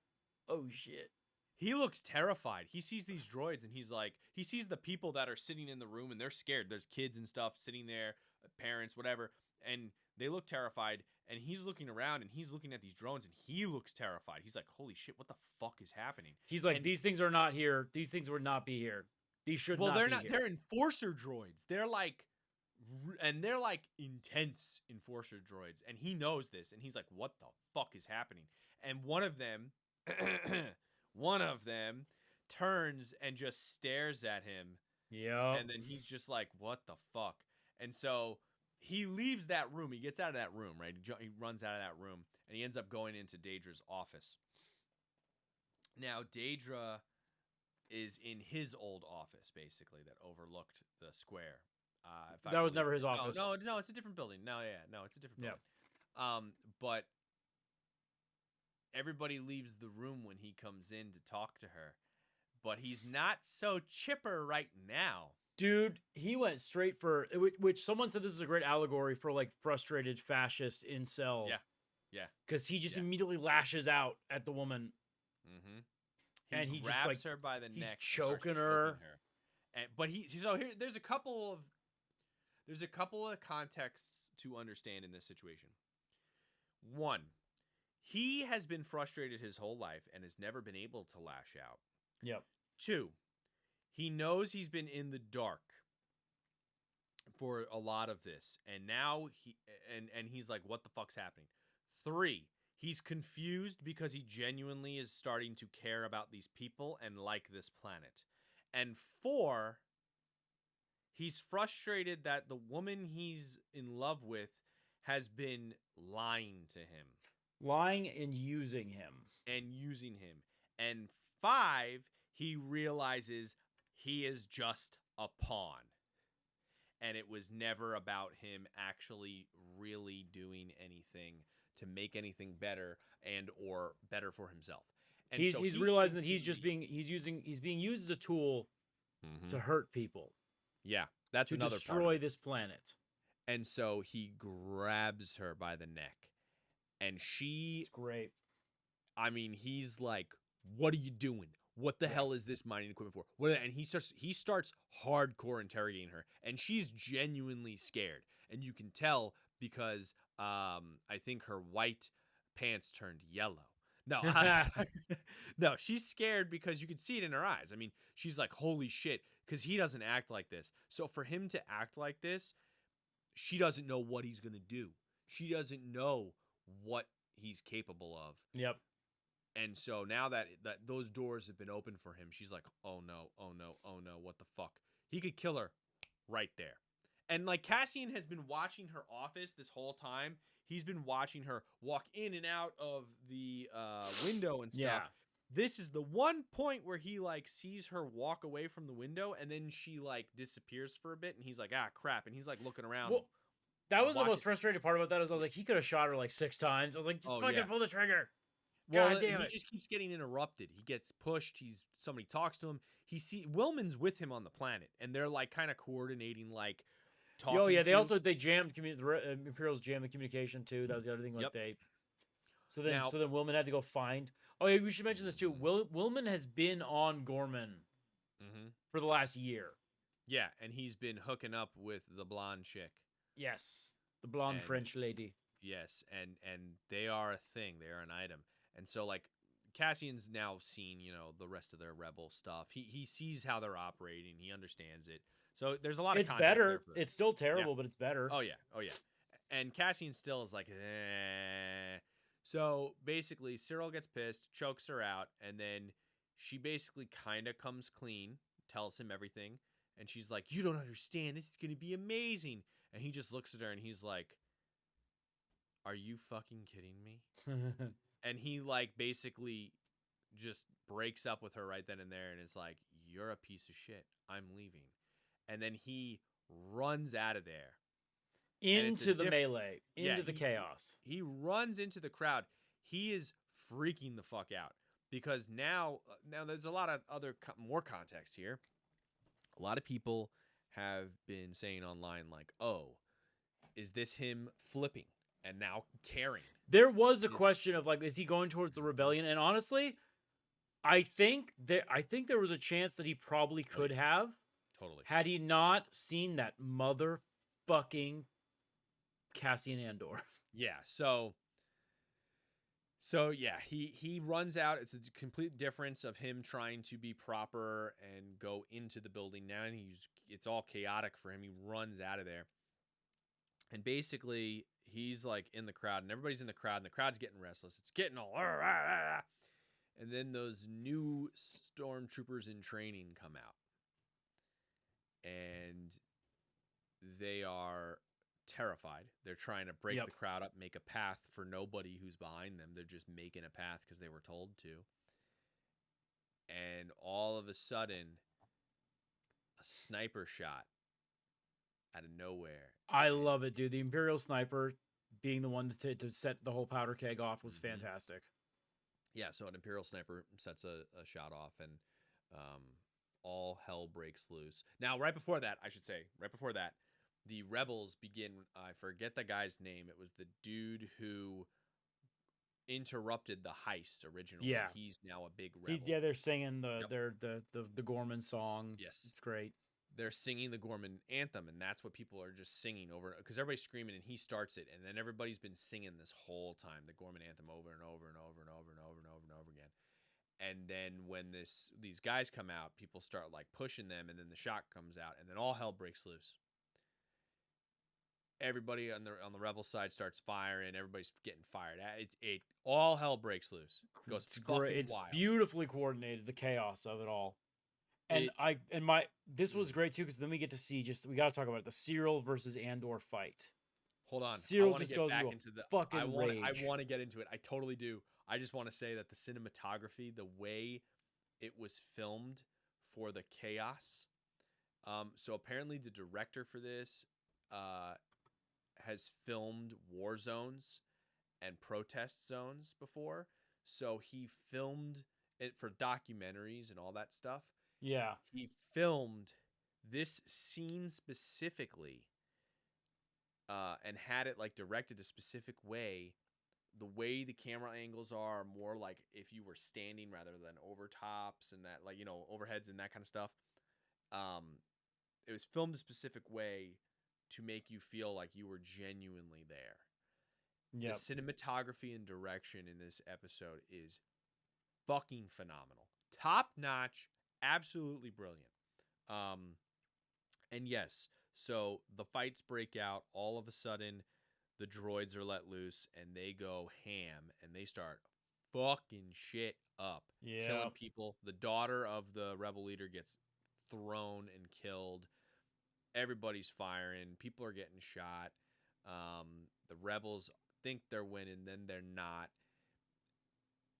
"Oh shit." He looks terrified. He sees these droids and he's like, he sees the people that are sitting in the room and they're scared. There's kids and stuff sitting there, parents, whatever, and they look terrified. And he's looking around and he's looking at these drones and he looks terrified. He's like, "Holy shit, what the fuck is happening?" He's like, And "These things are not here. These things would not be here. These should well, not they're be not. here." They're enforcer droids. They're like, and they're like intense enforcer droids. And he knows this. And he's like, "What the fuck is happening?" And one of them, one of them, turns and just stares at him. Yeah. And then he's just like, "What the fuck?" And so he leaves that room. He gets out of that room, right? He runs out of that room, and he ends up going into Daedra's office. Now, Daedra is in his old office, basically, that overlooked the square. That was never his office. No, it's a different building. No, it's a different building. But everybody leaves the room when he comes in to talk to her. But he's not so chipper right now. Dude, he went straight for which someone said this is a great allegory for like frustrated fascist incel. Yeah. Because he just immediately lashes out at the woman. Mm-hmm. And he grabs just like her by the he's neck, choking and her. And there's a couple of contexts to understand in this situation. One, he has been frustrated his whole life and has never been able to lash out. Yep. Two, he knows he's been in the dark for a lot of this, and now he's like, "What the fuck's happening?" Three, he's confused because he genuinely is starting to care about these people and like this planet. And four, he's frustrated that the woman he's in love with has been lying to him. Lying and using him. And five, he realizes he is just a pawn. And it was never about him actually really doing anything to make anything better and or better for himself. And he's realizing that he's being used as a tool to hurt people. Yeah. That's to another part of destroy it. this planet. And so he grabs her by the neck, and It's great. I mean, he's like, "What are you doing? What the Yeah. hell is this mining equipment for?" And he starts hardcore interrogating her, and she's genuinely scared, and you can tell because I think her white pants turned yellow. No, no, she's scared because you can see it in her eyes. I mean, she's like, "Holy shit," because he doesn't act like this. So for him to act like this, she doesn't know what he's gonna do. She doesn't know what he's capable of. Yep. And so now that those doors have been opened for him, she's like, "Oh no, oh no, oh no, what the fuck?" He could kill her right there. And like Cassian has been watching her office this whole time. He's been watching her walk in and out of the window and Yeah. stuff. This is the one point where he like sees her walk away from the window, and then she like disappears for a bit, and he's like, "Ah, crap!" And he's like looking around. Well, that was the watching. most frustrating part about that. Is I was like, he could have shot her like 6 times. I was like, just Oh fucking yeah. pull the trigger. Well, God damn he it. just keeps getting interrupted. He gets pushed. Somebody talks to him. Willman's with him on the planet, and they're like kind of coordinating, like talking. Oh yeah, to. they jammed the Imperials jammed the communication too. That was the other thing. Like Yep. so then Now, Willman had to go find. Oh yeah, we should mention this too. Willman has been on Ghorman for the last year. yeah, and he's been hooking up with the blonde chick. Yes, the blonde And- French lady. Yes, and they are a thing. They are an item. And so like Cassian's now seen, the rest of their rebel stuff. He sees how they're operating. He understands it. So there's a lot of It's context better. there for it. It's still terrible, but it's better. Oh yeah. And Cassian still is like, eh. So basically, Cyril gets pissed, chokes her out, and then she basically kind of comes clean, tells him everything, and she's like, "You don't understand. This is gonna be amazing." And he just looks at her and he's like, "Are you fucking kidding me?" And he like basically just breaks up with her right then and there and is like, "You're a piece of shit. I'm leaving." And then he runs out of there. Into the melee, into the chaos. He runs into the crowd. He is freaking the fuck out because now there's a lot of more context here. A lot of people have been saying online like, "Oh, is this him flipping and now caring?" There was a question of like, is he going towards the rebellion? And honestly, I think there was a chance that he probably could have. Totally. Had he not seen that motherfucking Cassian Andor. Yeah. So yeah, he runs out. It's a complete difference of him trying to be proper and go into the building now, and it's all chaotic for him. He runs out of there. And basically, he's like in the crowd, and everybody's in the crowd, and the crowd's getting restless. It's getting all, and then those new stormtroopers in training come out, and they are terrified. They're trying to break the crowd up, make a path for nobody who's behind them. They're just making a path because they were told to. And all of a sudden, a sniper shot out of nowhere. I love it, dude. The Imperial sniper being the one to set the whole powder keg off was fantastic. Yeah, so an Imperial sniper sets a shot off, and all hell breaks loose. Now, right before that, the rebels begin. I forget the guy's name. It was the dude who interrupted the heist originally. Yeah, he's now a big rebel. They're singing the Ghorman song. Yes, it's great. They're singing the Ghorman anthem, and that's what people are just singing over, because everybody's screaming, and he starts it, and then everybody's been singing this whole time the Ghorman anthem over and over and over and over and over and over and over again. And then when these guys come out, people start like pushing them, and then the shot comes out, and then all hell breaks loose. Everybody on the rebel side starts firing. Everybody's getting fired at. All hell breaks loose. It goes It's fucking great. It's wild. beautifully coordinated. The chaos of it all. And this was great too, because then we get to see we got to talk about it, the Cyril versus Andor fight. Hold on, Cyril just goes into the fucking rage. I want to get into it. I totally do. I just want to say that the cinematography, the way it was filmed for the chaos. So apparently the director for this has filmed war zones and protest zones before. So he filmed it for documentaries and all that stuff. Yeah. He filmed this scene specifically, and had it like directed a specific way. The way the camera angles are more like if you were standing rather than over tops and that, like, overheads and that kind of stuff. It was filmed a specific way to make you feel like you were genuinely there. Yeah. The cinematography and direction in this episode is fucking phenomenal. Top notch, absolutely brilliant. And yes, so the fights break out. All of a sudden, the droids are let loose and they go ham and they start fucking shit up. Yeah. Killing people. The daughter of the rebel leader gets thrown and killed. Everybody's firing. People are getting shot. The rebels think they're winning, then they're not.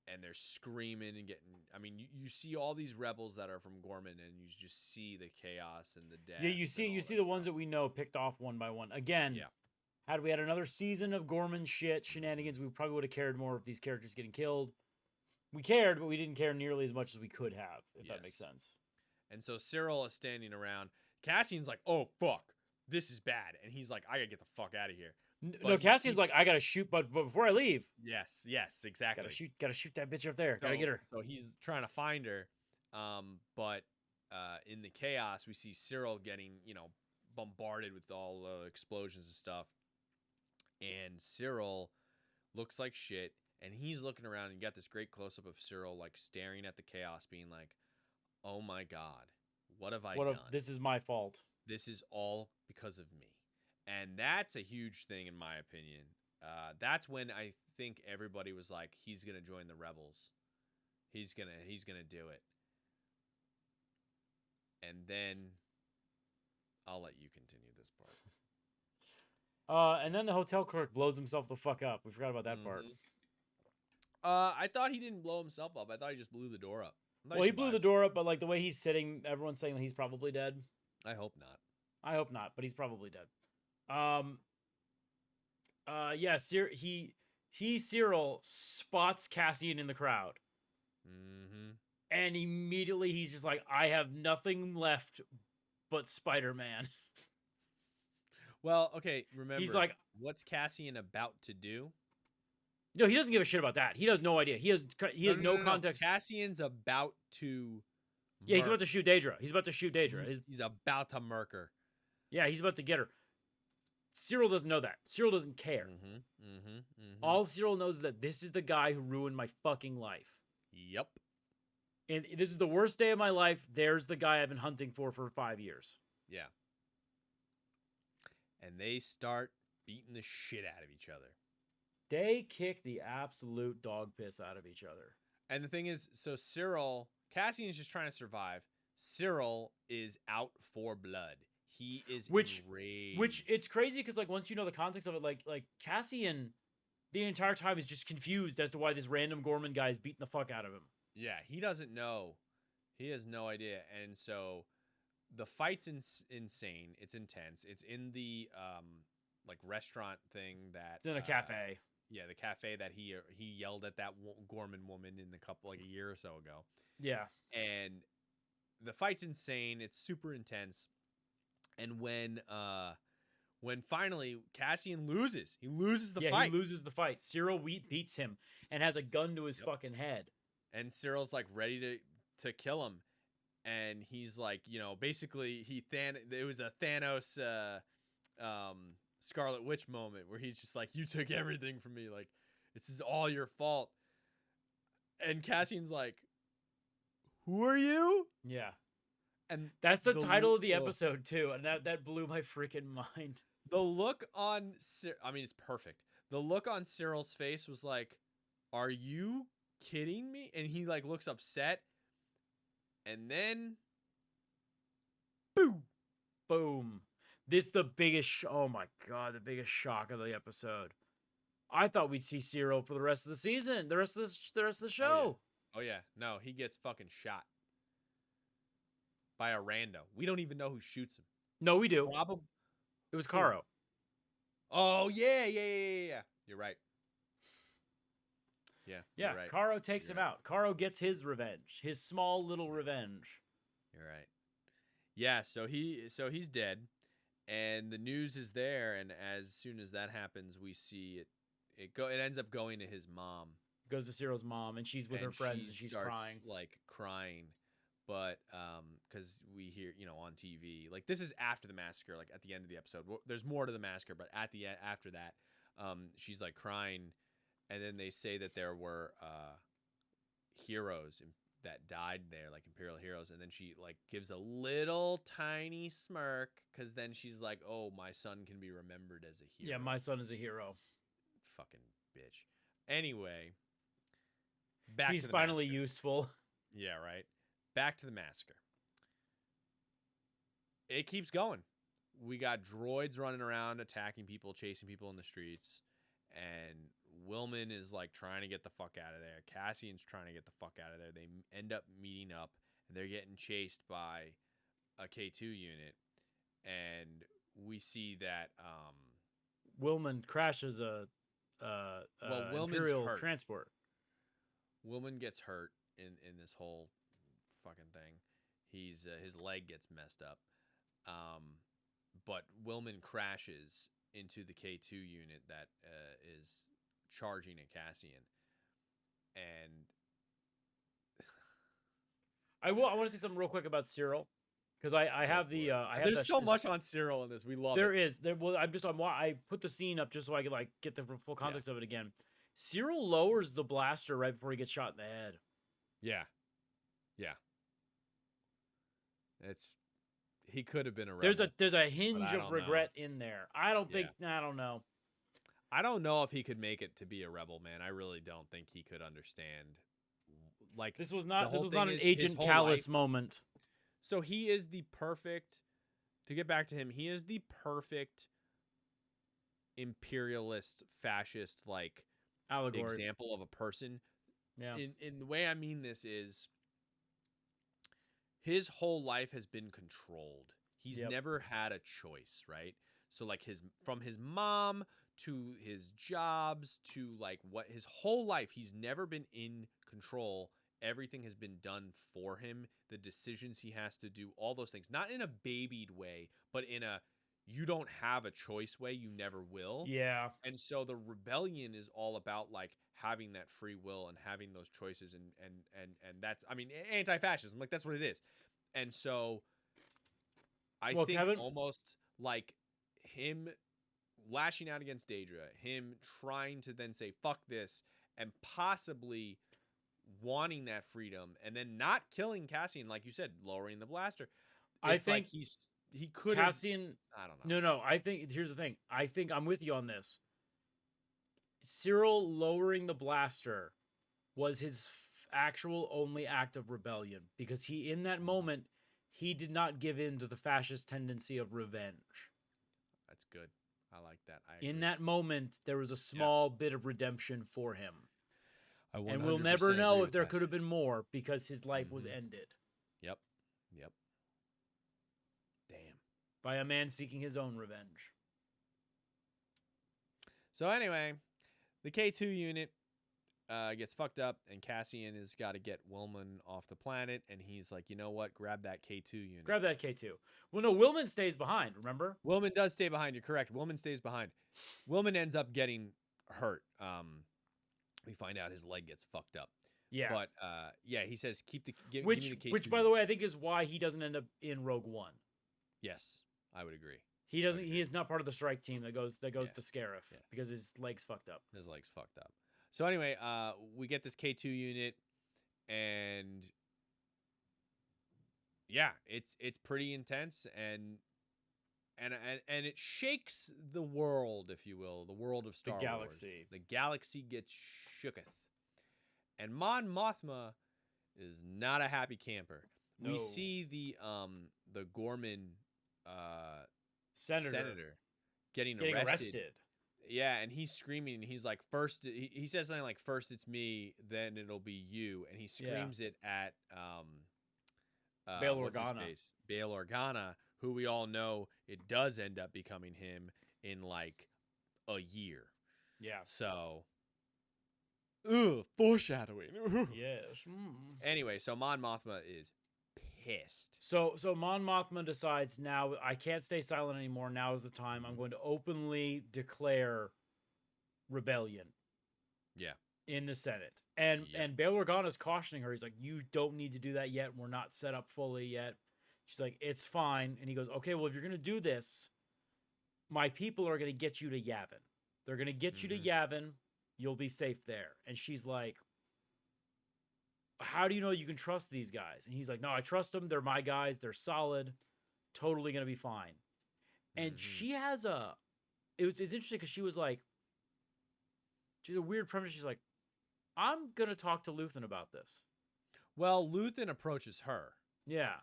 And they're screaming and getting... I mean, you see all these rebels that are from Ghorman, and you just see the chaos and the death. Yeah, you see the ones that we know picked off one by one. Again, Yeah. had we had another season of Ghorman shenanigans, we probably would have cared more of these characters getting killed. We cared, but we didn't care nearly as much as we could have, if that makes sense. And so Cyril is standing around. Cassian's like, oh, fuck, this is bad. And he's like, I gotta get the fuck out of here. No, Cassian's like, I gotta shoot, but before I leave. Yes, exactly. Gotta shoot that bitch up there. Gotta get her. So he's trying to find her. But in the chaos, we see Cyril getting, bombarded with all the explosions and stuff. And Cyril looks like shit. And he's looking around, and you got this great close-up of Cyril, like, staring at the chaos, being like, oh my God, what have I done? This is my fault. This is all because of me. And that's a huge thing, in my opinion. That's when I think everybody was like, he's going to join the rebels. He's gonna do it. And then I'll let you continue this part. And then the hotel clerk blows himself the fuck up. We forgot about that part. I thought he didn't blow himself up. I thought he just blew the door up. Well, he blew the door up, but like the way he's sitting, everyone's saying that he's probably dead. I hope not. I hope not, but he's probably dead. Cyril spots Cassian in the crowd. Mm-hmm. And immediately he's just like, I have nothing left but Spider-Man. Well, okay, remember, he's like, what's Cassian about to do? No, he doesn't give a shit about that. He has no idea. He has no context. Cassian's about to... Yeah, he's about to shoot Daedra. He's about about to murk her. Yeah, he's about to get her. Cyril doesn't know that. Cyril doesn't care. All Cyril knows is that this is the guy who ruined my fucking life. Yep. And this is the worst day of my life. There's the guy I've been hunting for 5 years. Yeah. And they start beating the shit out of each other. They kick the absolute dog piss out of each other. And the thing is, so Cassian's just trying to survive. Cyril is out for blood. He is enraged. Which it's crazy because like once you know the context of it, like Cassian, the entire time is just confused as to why this random Ghorman guy is beating the fuck out of him. Yeah, he doesn't know. He has no idea, and so the fight's insane. It's intense. It's in the like restaurant thing that it's in a cafe. Yeah, the cafe that he yelled at that Ghorman woman in the couple like a year or so ago. Yeah, and the fight's insane. It's super intense. And when finally Cassian loses, he loses the fight. He loses the fight. Cyril beats him and has a gun to his fucking head. And Cyril's like ready to kill him, and he's like, basically it was a Thanos Scarlet Witch moment where he's just like, you took everything from me, like this is all your fault. And Cassian's like, who are you? Yeah. And that's the title of the episode too, and that blew my freaking mind. The look on it's perfect. The look on Cyril's face was like, are you kidding me? And he like looks upset, and then boom. This the biggest oh my God, the biggest shock of the episode. I thought we'd see Cyril for the rest of the season, the rest of the show. Oh yeah. No, he gets fucking shot by a rando. We don't even know who shoots him. No, we do. It was Caro. Oh yeah. You're right. Yeah. Right. Caro takes him out. Caro gets his revenge. His small little revenge. You're right. Yeah, so he's dead, and the news is there, and as soon as that happens, we see it ends up going to his mom, Goes to Cyril's mom, and she's with her and friends, she and she's starts crying. like crying, but because we hear on TV, like this is after the massacre, like at the end of the episode. There's more to the massacre, but at the end after that, she's like crying, and then they say that there were heroes that died there, like Imperial heroes, and then she like gives a little tiny smirk because then she's like, "Oh, my son can be remembered as a hero." Yeah, my son is a hero. Fucking bitch. Anyway, back He's to the finally massacre. useful. Yeah, right. Back to the massacre. It keeps going. We got droids running around, attacking people, chasing people in the streets, and Willman is like trying to get the fuck out of there. Cassian's trying to get the fuck out of there. They end up meeting up, and they're getting chased by a K2 unit, and we see that Willman crashes a Willman's Imperial hurt. transport. Willman gets hurt in this whole fucking thing. His leg gets messed up. But Willman crashes into the K2 unit that is charging at Cassian, and I want to say something real quick about Cyril, because I have the I have there's the, so much on Cyril in this. We love there it. is there. Well, I put the scene up just so I could like get the full context of it again. Cyril lowers the blaster right before he gets shot in the head. Yeah. He could have been a rebel. There's a hinge I of don't regret in there. I don't think Yeah. I don't know. I don't know if he could make it to be a rebel, man. I really don't think he could understand. Like This was the not whole an thing is his Agent whole Callus life- moment. So he is the perfect. To get back to him, he is the perfect imperialist, fascist, like Allegory. example of a person. Yeah. In the way I mean this is, his whole life has been controlled. He's Yep. never had a choice, right? So like from his mom to his jobs to like what his whole life, he's never been in control. Everything has been done for him. The decisions he has to do, all those things, not in a babied way, but in a you don't have a choice way. You never will. Yeah. And so the rebellion is all about like having that free will and having those choices, and that's, I mean, anti-fascism, like that's what it is. And so I think Kevin, almost like him lashing out against Daedra, him trying to then say fuck this, and possibly wanting that freedom, and then not killing Cassian, like you said, lowering the blaster. I think like he could have. Cassian. I don't know. No. I think here's the thing. I think I'm with you on this. Cyril lowering the blaster was his actual only act of rebellion, because he, in that moment, he did not give in to the fascist tendency of revenge. That's good. I like that. In that moment, there was a small bit of redemption for him. And we'll never know if there could have been more, because his life was ended. Yep. Damn. By a man seeking his own revenge. So anyway, the K2 unit gets fucked up, and Cassian has got to get Willman off the planet, and he's like, you know what? Grab that K2 unit. Grab that K2. Well, no, Willman stays behind, remember? Willman does stay behind. You're correct. Willman stays behind. Willman ends up getting hurt. We find out his leg gets fucked up. Yeah. But he says give which, me the K2 which, by the way, I think is why he doesn't end up in Rogue One. Yes, I would agree. He doesn't. He is not part of the strike team that goes to Scarif because his leg's fucked up. His leg's fucked up. So anyway, we get this K2 unit, and yeah, it's pretty intense, and it shakes the world, if you will, the world of Star Wars. Galaxy. The galaxy gets shooketh, and Mon Mothma is not a happy camper. No. We see the Ghorman senator getting arrested. Yeah, and he's screaming, and he's like, first, he says something like, first it's me, then it'll be you, and he screams it at Bail what's his Organa. face? Bail Organa, who we all know it does end up becoming him in like a year. Yeah. So, foreshadowing. Yes. Anyway, so Mon Mothma is pissed. So Mon Mothma decides now I can't stay silent anymore. Now is the time. I'm going to openly declare rebellion. Yeah. In the Senate. And Bail Organa's cautioning her. He's like, you don't need to do that yet. We're not set up fully yet. She's like, it's fine. And he goes, okay, well, if you're going to do this, my people are going to get you to Yavin. They're going to get you to Yavin. You'll be safe there. And she's like, how do you know you can trust these guys? And he's like, no, I trust them. They're my guys. They're solid. Totally going to be fine. And she has it's interesting because she was like, she's a weird premise. She's like, I'm going to talk to Luthen about this. Well, Luthen approaches her. Yeah.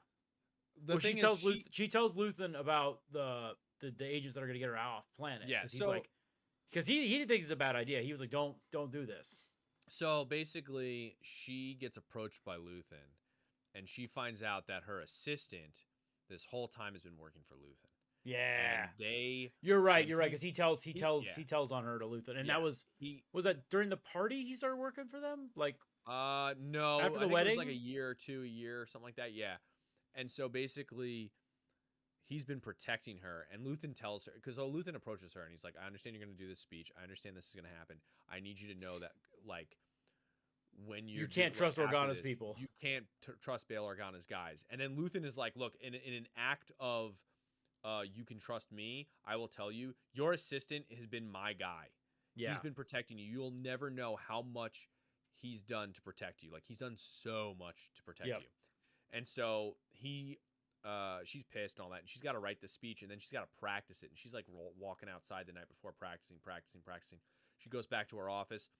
She tells Luthen about the agents that are going to get her off planet. Yeah. Because he didn't think it's a bad idea. He was like, don't do this. So basically, she gets approached by Luthen, and she finds out that her assistant this whole time has been working for Luthen. Yeah. And You're right. Because he tells on her to Luthen, and that was that during the party he started working for them? Like, no, after the I think wedding, it was like a year or something like that. Yeah. And so basically, he's been protecting her, and Luthen tells her, because Luthen approaches her, and he's like, I understand you're going to do this speech. I understand this is going to happen. I need you to know that, like, when you can't trust Organa's people. You can't trust Bail Organa's guys. And then Luthen is like, look, in an act of you can trust me, I will tell you, your assistant has been my guy. Yeah. He's been protecting you. You'll never know how much he's done to protect you. Like, he's done so much to protect you. And so she's pissed and all that, and she's got to write the speech, and then she's got to practice it. And she's like walking outside the night before, practicing. She goes back to her office,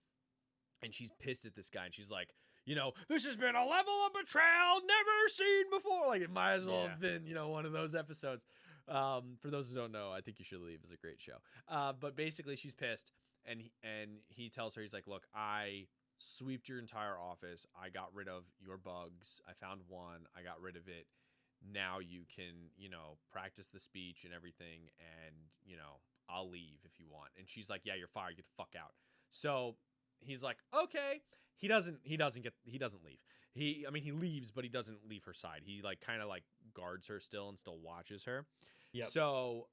and she's pissed at this guy, and she's like, this has been a level of betrayal never seen before. Like, it might as well have been, one of those episodes. For those who don't know, I Think You Should Leave is a great show. But basically, she's pissed, and he tells her, he's like, look, I sweeped your entire office. I got rid of your bugs. I found one. I got rid of it. Now you can, practice the speech and everything, and, I'll leave if you want. And she's like, yeah, you're fired. Get the fuck out. So he's like, okay. He doesn't leave. He leaves, but he doesn't leave her side. He kind of guards her still and still watches her. Yep. So,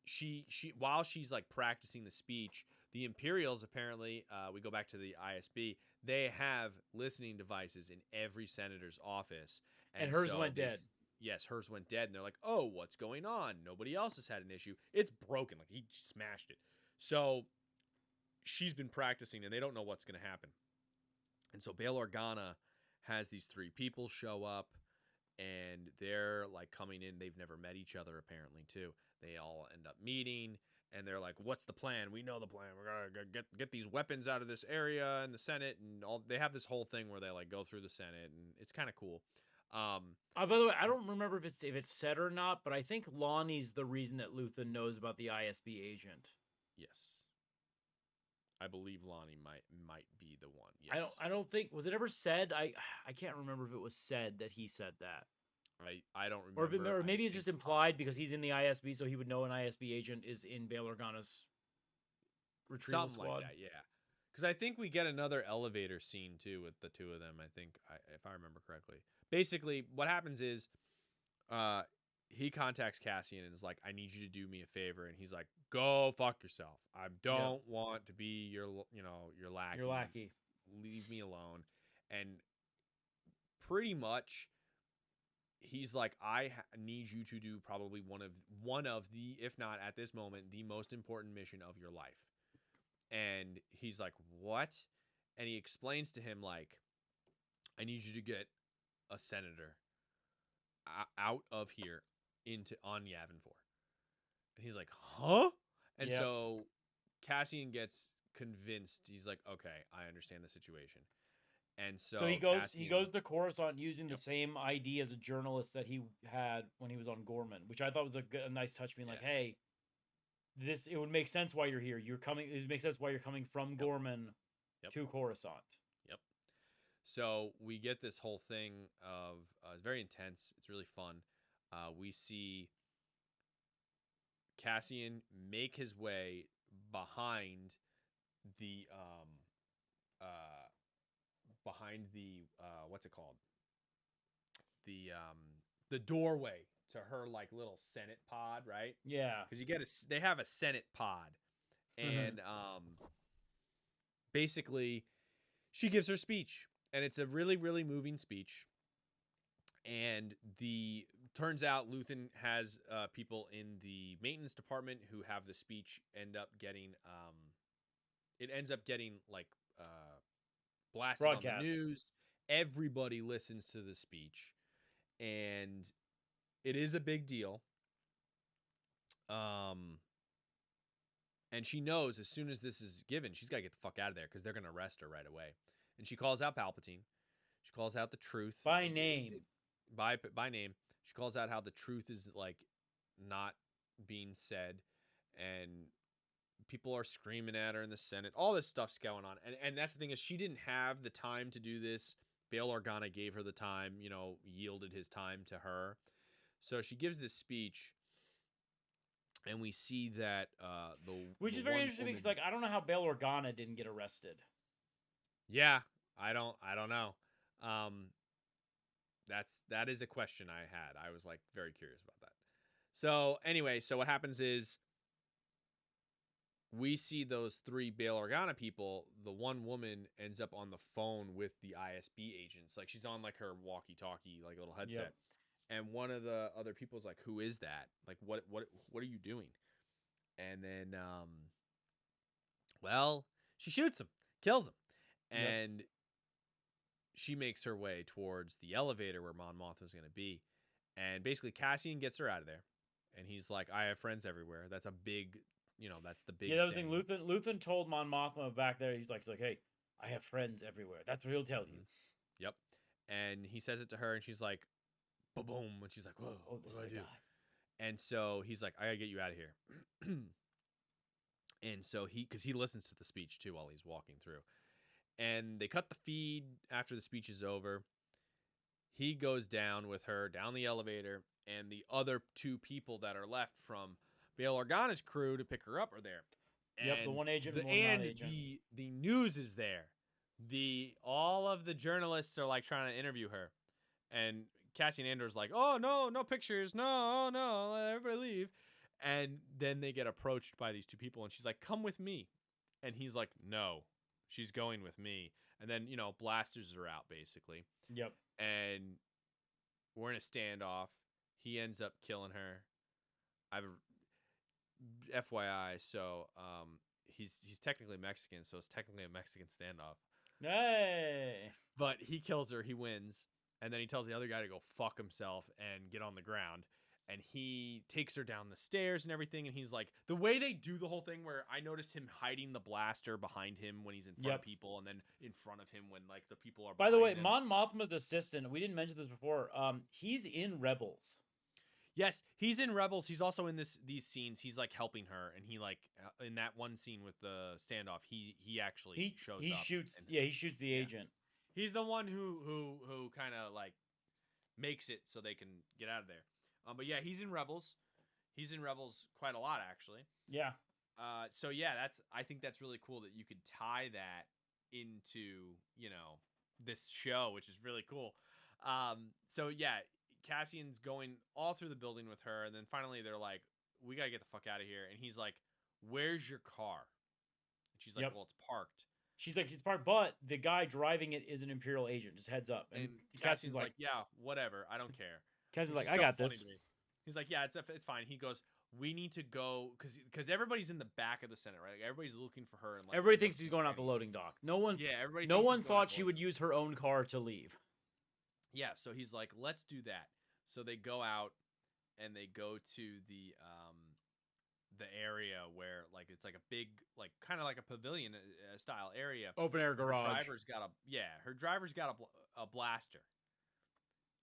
she while she's practicing the speech, the Imperials apparently, we go back to the ISB, they have listening devices in every senator's office. And hers went dead. Yes, hers went dead. And they're like, oh, what's going on? Nobody else has had an issue. It's broken. He smashed it. So she's been practicing, and they don't know what's going to happen. And so Bail Organa has these three people show up, and they're coming in. They've never met each other, apparently, too. They all end up meeting, and they're like, what's the plan? We know the plan. We're going to get these weapons out of this area in the Senate, and all. They have this whole thing where they go through the Senate, and it's kind of cool. By the way, I don't remember if it's said or not, but I think Lonnie's the reason that Luthen knows about the ISB agent. Yes. I believe Lonnie might be the one. Yes. I don't think, was it ever said? I can't remember if it was said that he said that. I don't remember. Or maybe it's just implied because he's in the ISB, so he would know an ISB agent is in Bail Organa's retrieval squad. Like that, yeah. Because I think we get another elevator scene too with the two of them. I think, if I remember correctly. Basically, what happens is, he contacts Cassian and is like, I need you to do me a favor. And he's like, go fuck yourself. I don't want to be your lackey. Your lackey. Leave me alone. And pretty much, he's like, I need you to do probably one of the, if not at this moment, the most important mission of your life. And he's like, what? And he explains to him, I need you to get a senator out of here on Yavin 4. And he's like, huh? And so Cassian gets convinced. He's like, okay, I understand the situation. And so he goes to Coruscant using the same ID as a journalist that he had when he was on Ghorman, which I thought was a nice touch, being like, hey, it would make sense why you're here. It makes sense why you're coming from Ghorman to Coruscant. Yep. So we get this whole thing of it's very intense. It's really fun. We see Cassian make his way behind the what's it called? the doorway to her like little Senate pod, right? Yeah. Because they have a Senate pod, and basically she gives her speech, and it's a really really moving speech. And the turns out Luthen has people in the maintenance department who have the speech end up getting it ends up getting like blasted on the Broadcast. news. Everybody listens to the speech, and it is a big deal. And she knows as soon as this is given, she's got to get the fuck out of there because they're going to arrest her right away. And she calls out Palpatine. She calls out the truth By name. By name. She calls out how the truth is like not being said, and people are screaming at her in the Senate. All this stuff's going on, and that's the thing is she didn't have the time to do this. Bail Organa gave her the time, yielded his time to her. So she gives this speech, and we see that which is very interesting because like I don't know how Bail Organa didn't get arrested. Yeah, I don't know. That is a question I had. I was like very curious about that. So anyway, so what happens is we see those 3 Bail Organa people. The one woman ends up on the phone with the ISB agents. Like she's on like her walkie-talkie, like little headset. Yep. And one of the other people's like, "Who is that? Like, what are you doing?" And then, well, she shoots him, kills him, and she makes her way towards the elevator where Mon Mothma's going to be. And basically, Cassian gets her out of there, and he's like, "I have friends everywhere." That's a big. That's the big. Yeah, that was the thing. Luthen told Mon Mothma back there. He's like, "Hey, I have friends everywhere." That's what he'll tell you. Yep. And he says it to her, and she's like, "Boom!" And she's like, "Whoa, this what is do I the do?" guy. And so he's like, "I gotta get you out of here." And so because he listens to the speech too while he's walking through, and they cut the feed after the speech is over. He goes down with her down the elevator, and the other 2 people that are left from Bail Organa's crew to pick her up are there. Yep, the one agent and one non-agent. The news is there. All of the journalists are like trying to interview her, and Cassian Andor's like, "Oh no pictures, no, let everybody leave." And then they get approached by these 2 people, and she's like, "Come with me," and he's like, "No, she's going with me." And then blasters her out basically. Yep. And we're in a standoff. He ends up killing her. I've FYI, so he's technically Mexican, so it's technically a Mexican standoff. Hey. But he kills her, he wins, and then he tells the other guy to go fuck himself and get on the ground. And he takes her down the stairs and everything, and he's like, the way they do the whole thing where I noticed him hiding the blaster behind him when he's in front of people, and then in front of him when like the people are By the way, him. Mon Mothma's assistant, we didn't mention this before, he's in Rebels. Yes, he's in Rebels. He's also in these scenes. He's like helping her, and he like in that one scene with the standoff, he actually shows up. He shoots the agent. He's the one who kind of like makes it so they can get out of there. But yeah, he's in Rebels. He's in Rebels quite a lot, actually. Yeah. So yeah, I think that's really cool that you could tie that into this show, which is really cool. So yeah, Cassian's going all through the building with her, and then finally they're like, "We gotta get the fuck out of here." And he's like, "Where's your car?" And she's like, "Well, it's parked." She's like, "It's parked," but the guy driving it is an Imperial agent. Just heads up. And Cassian's like, "Yeah, whatever. I don't care." Cassian's like, "I got this." He's like, "Yeah, it's fine." He goes, "We need to go," because everybody's in the back of the Senate, right? Like, everybody's looking for her, and like everybody thinks he's going out the loading dock. No one thought she would use her own car to leave. Yeah, so he's like, "Let's do that." So they go out, and they go to the area where like it's like a big like kind of like a pavilion style area, open air garage. Her driver's got a blaster.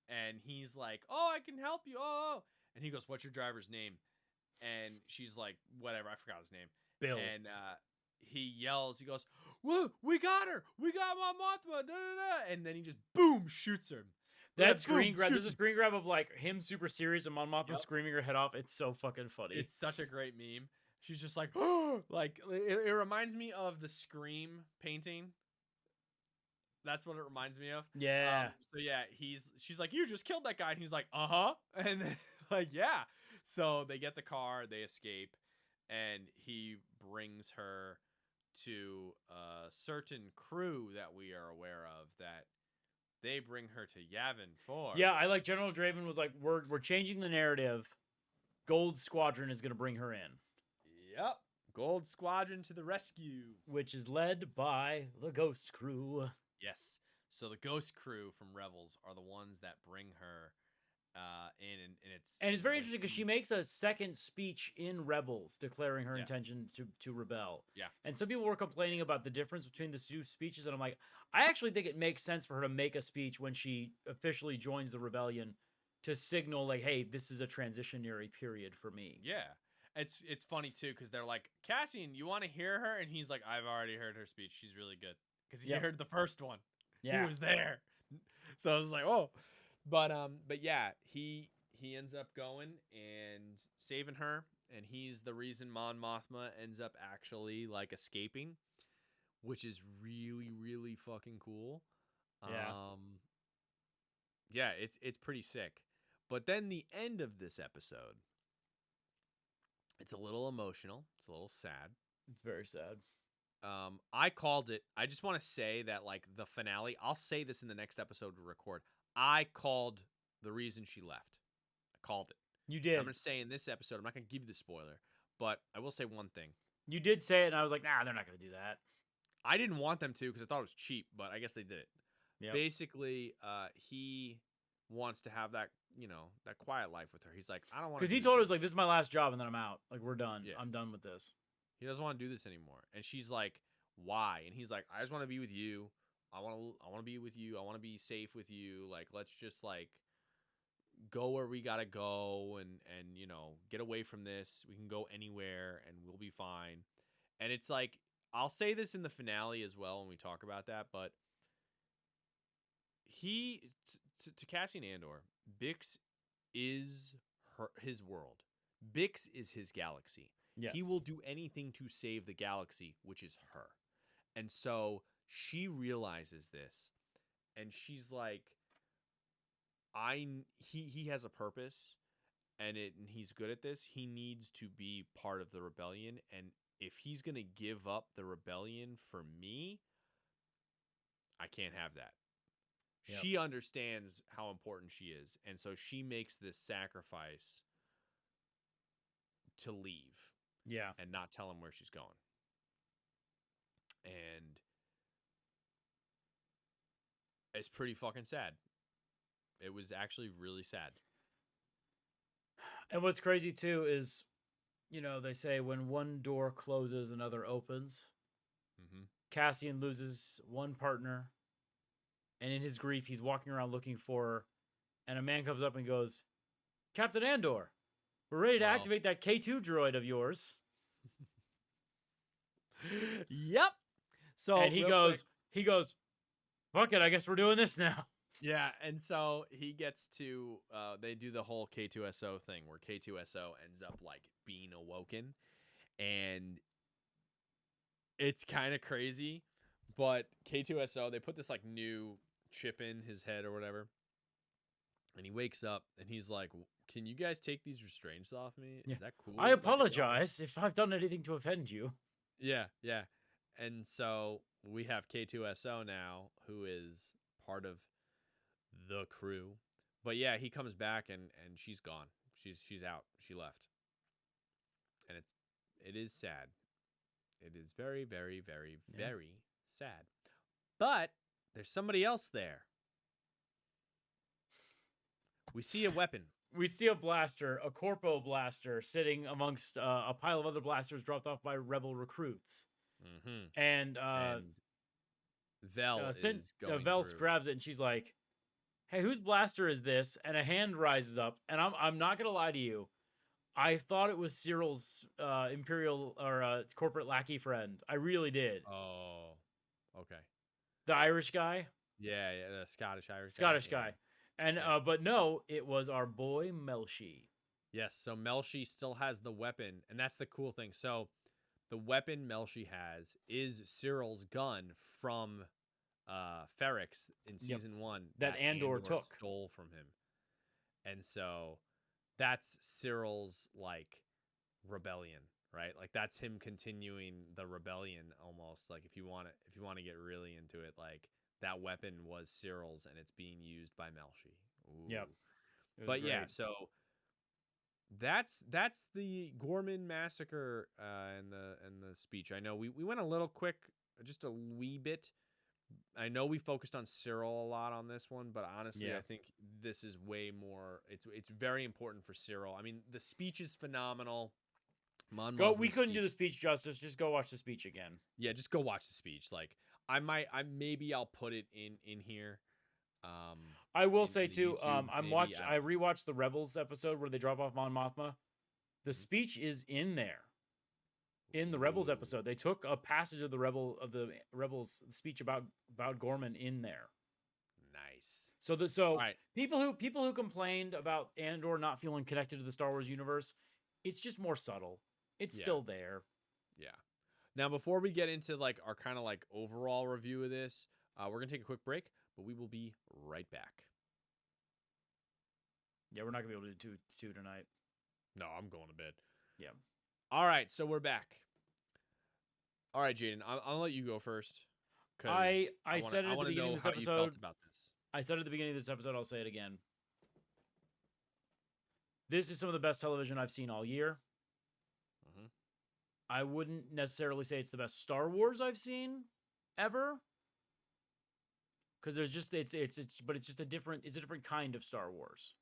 And he's like, "Oh, I can help you." Oh, and he goes, "What's your driver's name?" And she's like, "Whatever, I forgot his name." Bill. And he yells. He goes, "Whoa, we got her! We got Mon Mothma!" Da, da, da. And then he just boom shoots her. That screen grab. There's a screen grab of like him super serious and Mon Mothma screaming her head off. It's so fucking funny. It's such a great meme. She's just like, oh, like it reminds me of the Scream painting. That's what it reminds me of. Yeah. So yeah, she's like, you just killed that guy, and he's like, uh-huh, and then, like, yeah. So they get the car, they escape, and he brings her to a certain crew that we are aware of that they bring her to Yavin for. Yeah, I like General Draven was like, we're changing the narrative. Gold Squadron is going to bring her in. Yep. Gold Squadron to the rescue. Which is led by the Ghost Crew. Yes. So the Ghost Crew from Rebels are the ones that bring her in, and it's very interesting because she makes a second speech in Rebels declaring her intention to rebel. Yeah. And some people were complaining about the difference between the two speeches, and I'm like, I actually think it makes sense for her to make a speech when she officially joins the rebellion to signal, like, hey, this is a transitionary period for me. Yeah. It's funny too because they're like, Cassian, you want to hear her? And he's like, I've already heard her speech. She's really good because he heard the first one. Yeah, he was there. So I was like, oh, but yeah, he ends up going and saving her, and he's the reason Mon Mothma ends up actually like escaping, which is really really fucking cool. Yeah. Yeah, it's pretty sick. But then the end of this episode, it's a little emotional. It's a little sad. It's very sad. I called it. I just want to say that, like, the finale, I'll say this in the next episode we record. I called the reason she left. I called it. You did. I'm going to say in this episode, I'm not going to give you the spoiler, but I will say one thing. You did say it, and I was like, nah, they're not going to do that. I didn't want them to because I thought it was cheap, but I guess they did it. Yep. Basically, he wants to have that, that quiet life with her. He's like, I don't want to. Because he told her, like, this is my last job, and then I'm out. Like, we're done. Yeah. I'm done with this. He doesn't want to do this anymore. And she's like, why? And he's like, I just want to be with you. I want to be with you. I want to be safe with you. Like, let's just, like, go where we got to go and get away from this. We can go anywhere and we'll be fine. And it's like, I'll say this in the finale as well when we talk about that, but to Cassian Andor, Bix is his world. Bix is his galaxy. Yes. He will do anything to save the galaxy, which is her. And so she realizes this, and she's like, he has a purpose, and he's good at this. He needs to be part of the rebellion, and if he's going to give up the rebellion for me, I can't have that. Yep. She understands how important she is, and so she makes this sacrifice to leave. Yeah. And not tell him where she's going. And it's pretty fucking sad. It was actually really sad. And what's crazy too is, they say when one door closes, another opens. Mm-hmm. Cassian loses one partner, and in his grief, he's walking around looking for her, and a man comes up and goes, Captain Andor, we're ready to activate that K2 droid of yours. Yep. So and he goes, fuck it, I guess we're doing this now. Yeah, and so he gets to, they do the whole K2SO thing where K2SO ends up, like, being awoken, and it's kind of crazy, but K2SO, they put this, like, new chip in his head or whatever, and he wakes up, and he's like, can you guys take these restraints off me? Is that cool? I apologize if I've done anything to offend you. Yeah, yeah. And so we have K2SO now, who is part of the crew. But yeah, he comes back and she's gone. She's out. She left. And it is sad. It is very, very, very, very sad. But there's somebody else there. We see a weapon. We see a blaster, a corpo blaster, sitting amongst a pile of other blasters dropped off by rebel recruits. Mm-hmm. And Vel is going Vel through. grabs it, and she's like, hey, whose blaster is this? And a hand rises up, and I'm not going to lie to you. I thought it was Cyril's imperial or corporate lackey friend. I really did. Oh, okay. The Irish guy? Yeah, the Scottish-Irish guy. And but no, it was our boy Melshi. Yes, so Melshi still has the weapon, and that's the cool thing. So the weapon Melshi has is Cyril's gun from Ferrex in Yep. season 1 That Andor took. stole from him. And so that's Cyril's like rebellion, right? Like that's him continuing the rebellion almost. Like if you want to get really into it, like that weapon was Cyril's and it's being used by Melshi. Ooh. Yep. It was But great. yeah, so that's the Ghorman massacre and the speech. I know we went a little quick, just a wee bit. I know we focused on Cyril a lot on this one, but honestly, Yeah. I think this is way more. It's very important for Cyril. I mean, the speech is phenomenal. We couldn't do the speech justice. Just go watch the speech again. Yeah, just go watch the speech. Like maybe I'll put it in here. I will say too, YouTube, I rewatched the Rebels episode where they drop off Mon Mothma. The speech is in there. In the Rebels episode, they took a passage of the Rebels speech about Ghorman in there. Nice. So right. people who complained about Andor not feeling connected to the Star Wars universe, it's just more subtle. It's still there. Yeah. Now, before we get into like our kind of like overall review of this, we're gonna take a quick break, but we will be right back. Yeah, we're not gonna be able to do two tonight. No, I'm going to bed. Yeah. All right, so we're back. All right, Jaden, I'll let you go first. I said it at the beginning of this episode. You felt about this. I said at the beginning of this episode, I'll say it again. This is some of the best television I've seen all year. Mm-hmm. I wouldn't necessarily say it's the best Star Wars I've seen ever, because there's just it's just a different kind of Star Wars.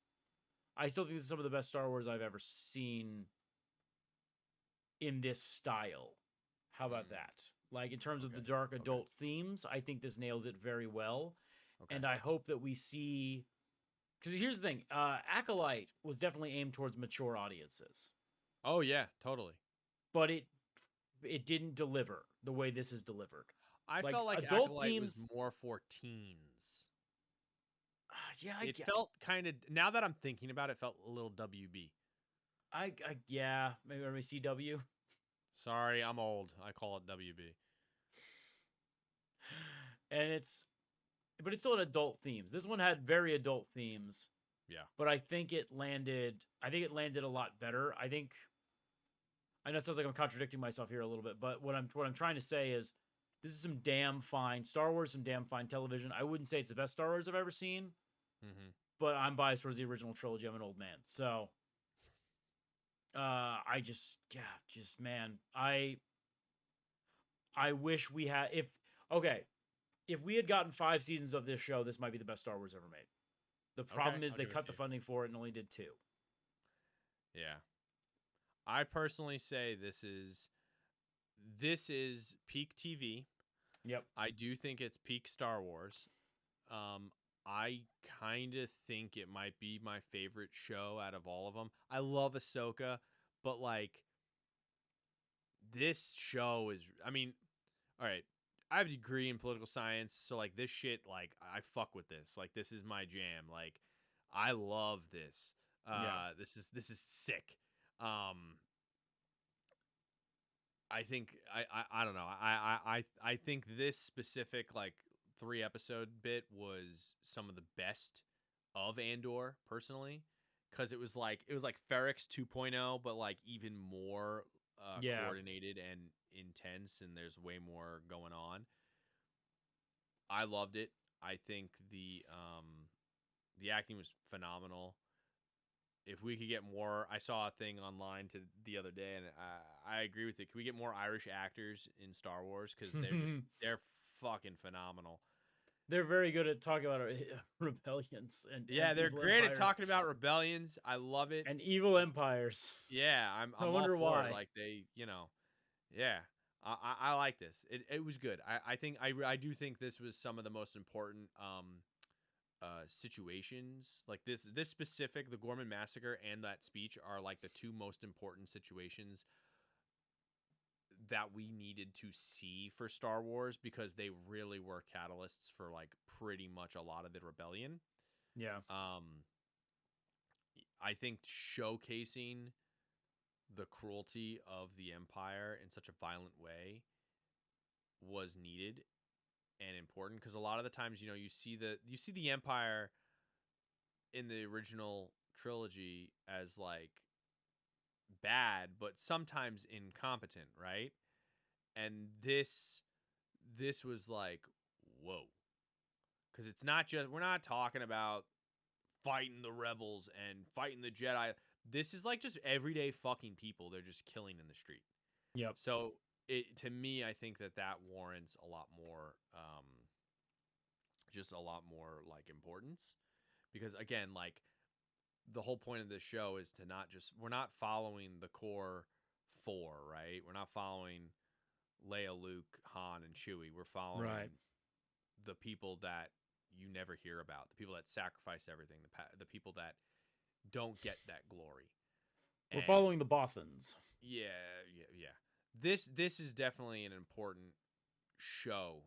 I still think this is some of the best Star Wars I've ever seen in this style. How about that? Like in terms of the dark adult themes, I think this nails it very well. Okay. And I hope that we see, because here's the thing, Acolyte was definitely aimed towards mature audiences. Oh yeah, totally. But it didn't deliver the way this is delivered. I felt like adult Acolyte themes was more for teens. Yeah, it felt kind of. Now that I'm thinking about it, felt a little WB. Yeah, maybe CW. Sorry, I'm old. I call it WB. And but it's still an adult themes. This one had very adult themes. Yeah. But I think it landed a lot better. I know it sounds like I'm contradicting myself here a little bit, but what I'm trying to say is this is some damn fine Star Wars, some damn fine television. I wouldn't say it's the best Star Wars I've ever seen. Mm-hmm. But I'm biased towards the original trilogy. I'm an old man. So man, I wish we had if we had gotten 5 seasons of this show, this might be the best Star Wars ever made. The problem is they cut the funding for it and only did 2. Yeah. I personally say this is peak TV. Yep. I do think it's peak Star Wars. I kind of think it might be my favorite show out of all of them. I love Ahsoka, but like this show is, I mean, all right, I have a degree in political science, so like this shit, like I fuck with this. Like this is my jam. Like I love this. This is sick. I think I don't know. I think this specific like 3-episode bit was some of the best of Andor personally, because it was like Ferrex 2.0, but like even more coordinated and intense, and there's way more going on. I loved it. I think the acting was phenomenal. If we could get more, I saw a thing online the other day, and I agree with it. Can we get more Irish actors in Star Wars? Because they're fucking phenomenal. They're very good at talking about rebellions and they're great at talking about rebellions. I love it. And evil empires. Yeah, I wonder why. Like they, I like this. It was good. I do think this was some of the most important situations. Like this specific, the Ghorman massacre and that speech are like the 2 most important situations that we needed to see for Star Wars, because they really were catalysts for like pretty much a lot of the rebellion. Yeah. I think showcasing the cruelty of the Empire in such a violent way was needed. and important, because a lot of the times, you know, you see the Empire in the original trilogy as like bad, but sometimes incompetent, right? And this was like, whoa, because it's not just, we're not talking about fighting the rebels and fighting the Jedi. This is like just everyday fucking people they're just killing in the street. Yep. So to me, I think that warrants a lot more, just a lot more like importance, because again, like the whole point of this show is to not just, we're not following the core four, right? We're not following Leia, Luke, Han, and Chewie. We're following the people that you never hear about, the people that sacrifice everything, the people that don't get that glory. We're following the Bothans. Yeah. This is definitely an important show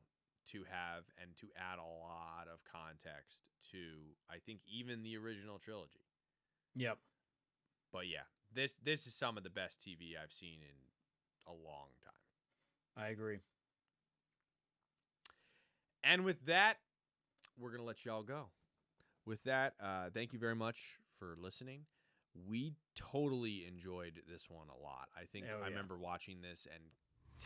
to have, and to add a lot of context to, I think, even the original trilogy. Yep. But yeah, this is some of the best TV I've seen in a long time. I agree. And with that, we're going to let y'all go. With that, thank you very much for listening. We totally enjoyed this one a lot. I think I remember watching this and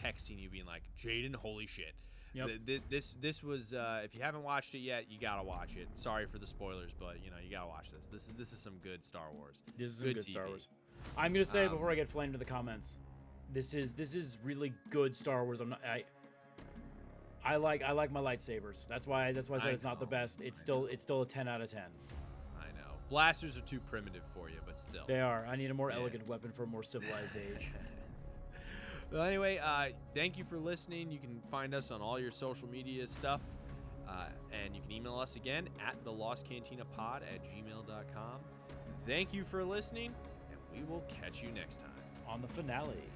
texting you being like, Jaden, holy shit. Yep. This was, if you haven't watched it yet, you got to watch it. Sorry for the spoilers, but you know, you got to watch this. This is some good Star Wars. This is some good Star Wars. I'm going to say before I get flamed in the comments, this is really good Star Wars. I like my lightsabers. That's why I said it's not the best. It's still a 10 out of 10. I know. Blasters are too primitive for you, but still. They are. I need a more elegant weapon for a more civilized age. Well, anyway, thank you for listening. You can find us on all your social media stuff. And you can email us again at thelostcantinapod@gmail.com. Thank you for listening, and we will catch you next time on the finale.